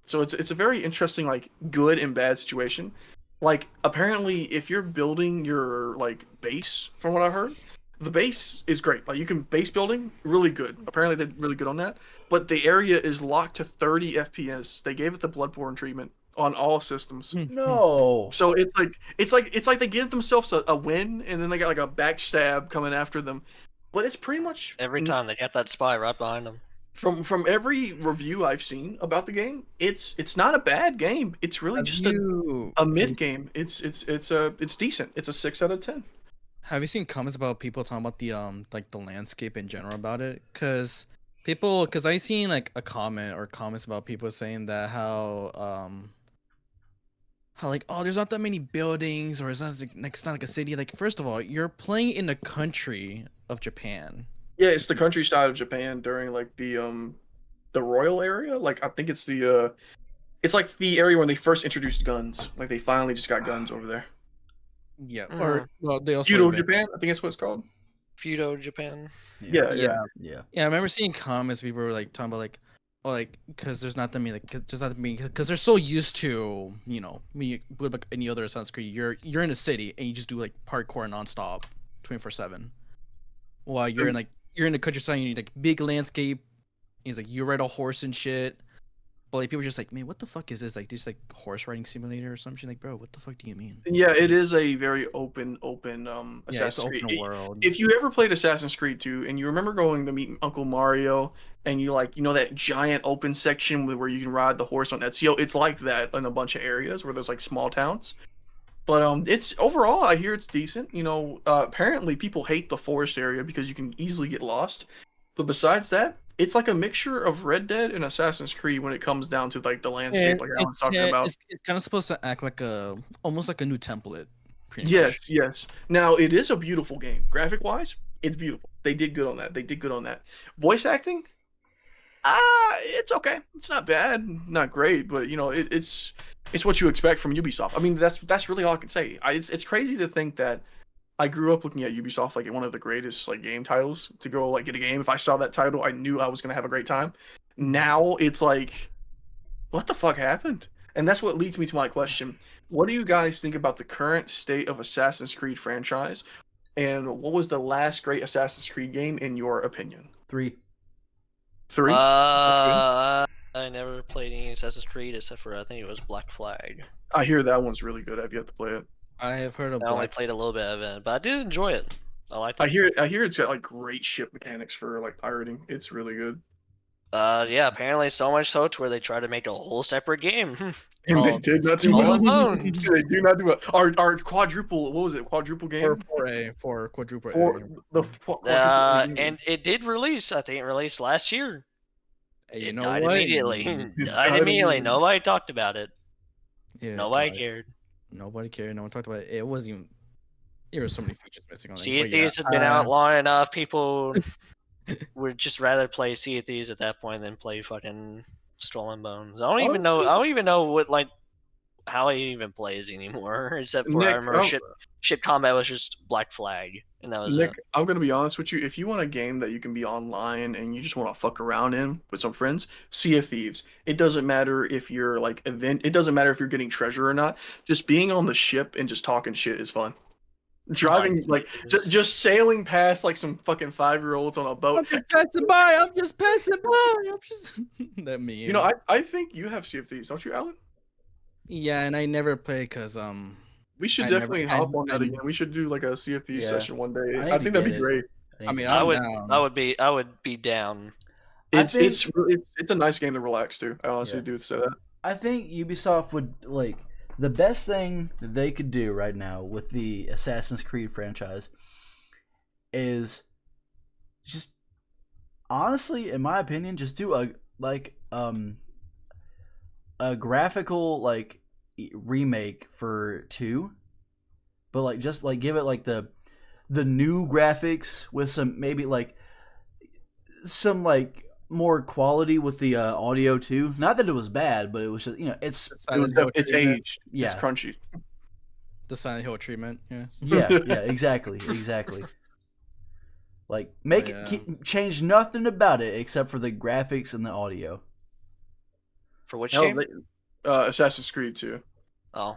So it's a very interesting like good and bad situation. Like apparently if you're building your like base, from what I heard, the base is great. Like you can base building really good. Apparently they're really good on that. But the area is locked to 30 FPS. They gave it the Bloodborne treatment on all systems. No. So it's like they give themselves a win, and then they got like a backstab coming after them. But it's pretty much Every time they got that spy right behind them. from every review I've seen about the game, it's not a bad game. It's really just a mid game. It's decent. It's a 6 out of 10. Have you seen comments about people talking about the like the landscape in general about it? Because I seen like a comment or comments about people saying that how like, oh, there's not that many buildings, or it's not like it's not like a city. Like, first of all, you're playing in the country of Japan. Yeah, it's the countryside of Japan during like the royal area. Like I think it's it's like the area when they first introduced guns. Like they finally just got guns over there. Yeah, or well, they also Feudal Japan, I think that's what it's called. Feudal Japan. Yeah. Yeah, I remember seeing comments. People were like talking about like, oh, like because there's not that many, like there's not that many, because they're so used to, you know, me with like any other Assassin's Creed. You're in a city and you just do like parkour nonstop, 24/7. While you're in the countryside, you need like big landscape. It's like you ride a horse and shit. But like people are just like, man, what the fuck is this? Like just like horse riding simulator or something? Like, bro, what the fuck do you mean? Yeah, it is a very open Yeah, it's Assassin's Creed. open world. If you ever played Assassin's Creed 2 and you remember going to meet Uncle Mario, and you like, you know, that giant open section where you can ride the horse on Ezio, it's like that in a bunch of areas where there's like small towns. But it's overall, I hear it's decent. You know, apparently people hate the forest area because you can easily get lost. But besides that, it's like a mixture of Red Dead and Assassin's Creed when it comes down to like the landscape, like I was talking about. It's kind of supposed to act like almost like a new template. Yes, yes. Now it is a beautiful game. Graphic wise, it's beautiful. They did good on that. Voice acting, it's okay. It's not bad, not great, but you know, it's what you expect from Ubisoft. I mean, that's really all I can say. It's crazy to think that I grew up looking at Ubisoft like one of the greatest like game titles to go like get a game. If I saw that title, I knew I was gonna have a great time. Now it's like, what the fuck happened? And that's what leads me to my question. What do you guys think about the current state of Assassin's Creed franchise? And what was the last great Assassin's Creed game in your opinion? 3. 3? I never played any Assassin's Creed except for I think it was Black Flag. I hear that one's really good. I've yet to play it. I have heard of I only Black. played a little bit of it, but I did enjoy it. I liked it. I hear it's got like great ship mechanics for like pirating. It's really good. Yeah, apparently so much so to where they tried to make a whole separate game. And they did not do Skull well. and Bones. They do not do well. Our quadruple, what was it? Quadruple game? For quadruple And it did release. I think it released last year. Hey, you It know died what? immediately. It Died died immediately. immediately. Nobody talked about it. Yeah, Nobody God. cared. Nobody cared. No one talked about it. It wasn't even. There were so many features missing on it. Sea of but yeah, Thieves have been out long enough. People would just rather play Sea of Thieves at that point than play fucking Stolen Bones. I don't even know what like how he even plays anymore. Except for I Nick, remember ship combat was just Black Flag, and that was Nick, it. I'm gonna be honest with you. If you want a game that you can be online and you just want to fuck around in with some friends, Sea of Thieves. It doesn't matter if you're like It doesn't matter if you're getting treasure or not. Just being on the ship and just talking shit is fun. Driving like just sailing past like some fucking 5-year-olds on a boat. I'm just passing by. That meme. You know, I think you have Sea of Thieves, don't you, Alan? Yeah, and I never played because We should I definitely never- I- hop on that I- again. We should do like a Sea of Thieves Yeah. session one day. I I need think to that'd be get it. great. I mean, I I'm would down. I would be down. It's a nice game to relax to. I honestly do say that. I think Ubisoft would like the best thing that they could do right now with the Assassin's Creed franchise is just honestly, in my opinion, just do a graphical like remake for 2, but like just like give it like the new graphics with some maybe like some like more quality with the audio too. Not that it was bad, but it was just it's It's aged. Yeah. It's crunchy. The Silent Hill treatment. Yeah. yeah, exactly. Like make change nothing about it except for the graphics and the audio. For which game? Assassin's Creed 2. Oh.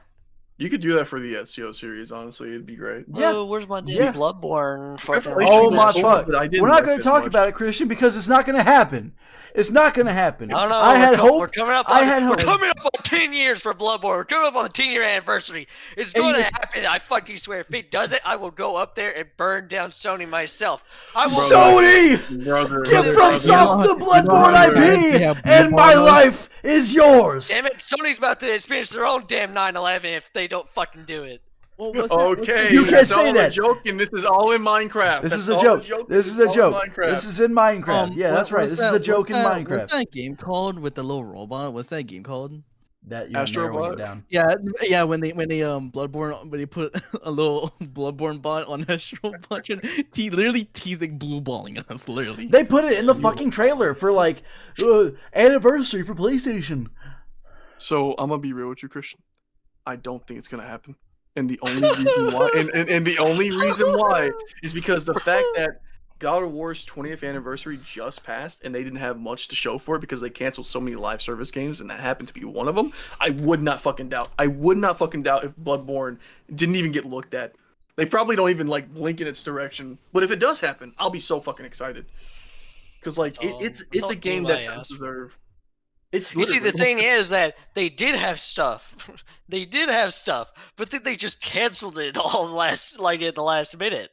You could do that for the Ezio series, honestly. It'd be great. Yeah. Oh, where's my damn Bloodborne? Fucking Oh my fuck! We're not going to talk about it, Christian, because it's not going to happen. It's not going to happen. I don't know. I had hope. We're coming up on 10 years for Bloodborne. We're coming up on the 10-year anniversary. It's going to happen. I fucking swear. If it doesn't, I will go up there and burn down Sony myself. Sony! Give FromSoft the Bloodborne IP, and my life is yours. Damn it! Sony's about to experience their own damn 9/11 if they don't fucking do it. Well, okay, you can't say that. Joke, and this is all in Minecraft. This is a joke. This is a joke. This is in Minecraft. Yeah, that's right. This is a joke in Minecraft. What's that game called with the little robot? What's that game called? That you're narrowing it down. Yeah. When they Bloodborne, when they put a little Bloodborne bot on Astral Bot, literally teasing blue balling us. Literally, they put it in the fucking trailer for like anniversary for PlayStation. So I'm gonna be real with you, Christian. I don't think it's gonna happen. And the only reason why, and the only reason why is because the fact that God of War's 20th anniversary just passed, and they didn't have much to show for it because they canceled so many live service games, and that happened to be one of them. I would not fucking doubt. if Bloodborne didn't even get looked at. They probably don't even like blink in its direction. But if it does happen, I'll be so fucking excited. Because like it's a game that does deserve. You see, the thing is that they did have stuff. But then they just canceled it all in the last minute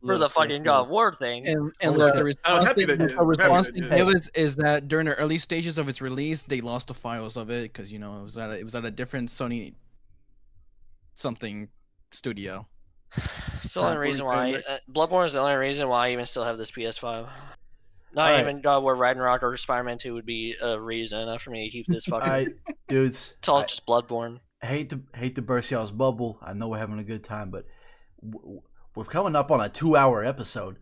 for the fucking God of War thing. And look, the response they gave us is that during the early stages of its release, they lost the files of it because it was at a different Sony something studio. It's the only reason why Bloodborne is the only reason why I even still have this PS5. Not even God of War Ragnarok or Spider-Man 2 would be a reason for me to keep this fucking. Alright, dudes. It's all just Bloodborne. I hate to burst y'all's bubble. I know we're having a good time, but we're coming up on a 2-hour episode.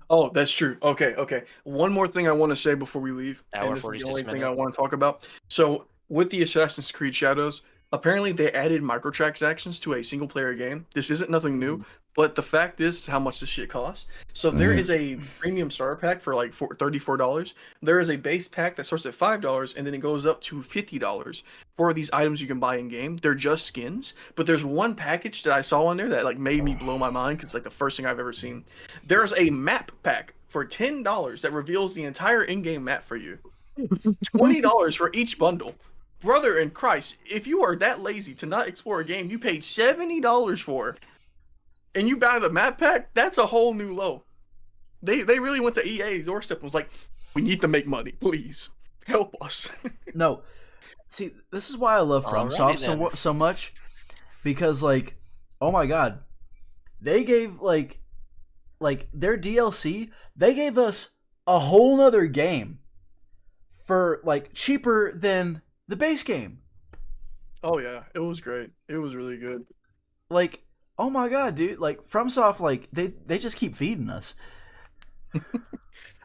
Oh, that's true. Okay. One more thing I want to say before we leave, and this is the only thing I want to talk about. So, with the Assassin's Creed Shadows, apparently they added microtransactions to a single-player game. This isn't nothing new. But the fact is how much this shit costs. So there is a premium starter pack for like $34. There is a base pack that starts at $5, and then it goes up to $50 for these items you can buy in game. They're just skins, but there's one package that I saw on there that like made me blow my mind because it's like the first thing I've ever seen. There's a map pack for $10 that reveals the entire in-game map for you. $20 for each bundle. Brother in Christ, if you are that lazy to not explore a game you paid $70 for, and you buy the map pack, that's a whole new low. They really went to EA's doorstep and was like, we need to make money. Please, help us. No. See, this is why I love FromSoft so much. Because, like, oh my god. They gave, like their DLC, they gave us a whole nother game for, like, cheaper than the base game. Oh, yeah. It was great. It was really good. Like, oh my god, dude! Like FromSoft, like they just keep feeding us.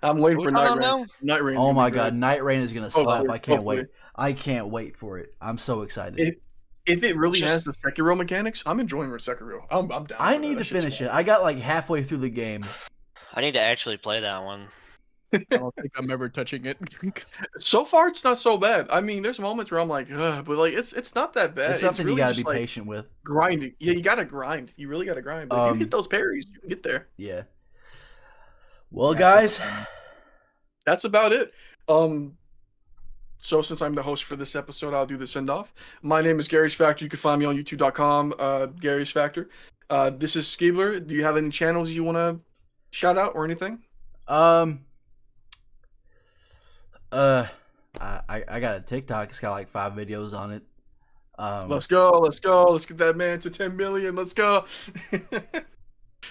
I'm waiting for Night Rain. Night Rain. Oh my god, Night Rain is gonna slap! I can't wait. I can't wait for it. I'm so excited. If it really has the Sekiro mechanics, I'm enjoying Sekiro. I'm down. I need to finish it. I got like halfway through the game. I need to actually play that one. I don't think I'm ever touching it. So far, it's not so bad. I mean, there's moments where I'm like, ugh, but like, it's not that bad. It's something really you gotta be like patient with. Grinding, yeah, you gotta grind. You really gotta grind. But if you hit those parries, you can get there. Yeah. Well, guys, that's about it. So since I'm the host for this episode, I'll do the send off. My name is Gary's Factor. You can find me on YouTube.com. Gary's Factor. This is Skeebler. Do you have any channels you want to shout out or anything? I got a TikTok. It's got like 5 videos on it. Let's go. Let's get that man to 10 million. Let's go.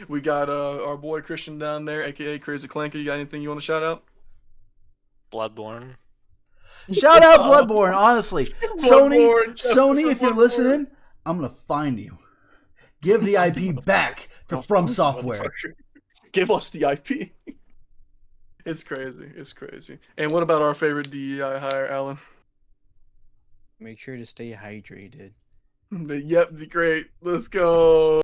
We got our boy Christian down there, aka Crazy Clanker. You got anything you want to shout out? Bloodborne. Shout out Bloodborne, honestly. Bloodborne, Sony, if you're Bloodborne. listening, I'm gonna find you. Give the IP back to From Software. Give us the IP. It's crazy. It's crazy. And what about our favorite DEI hire, Alan? Make sure to stay hydrated. Yep, great. Let's go.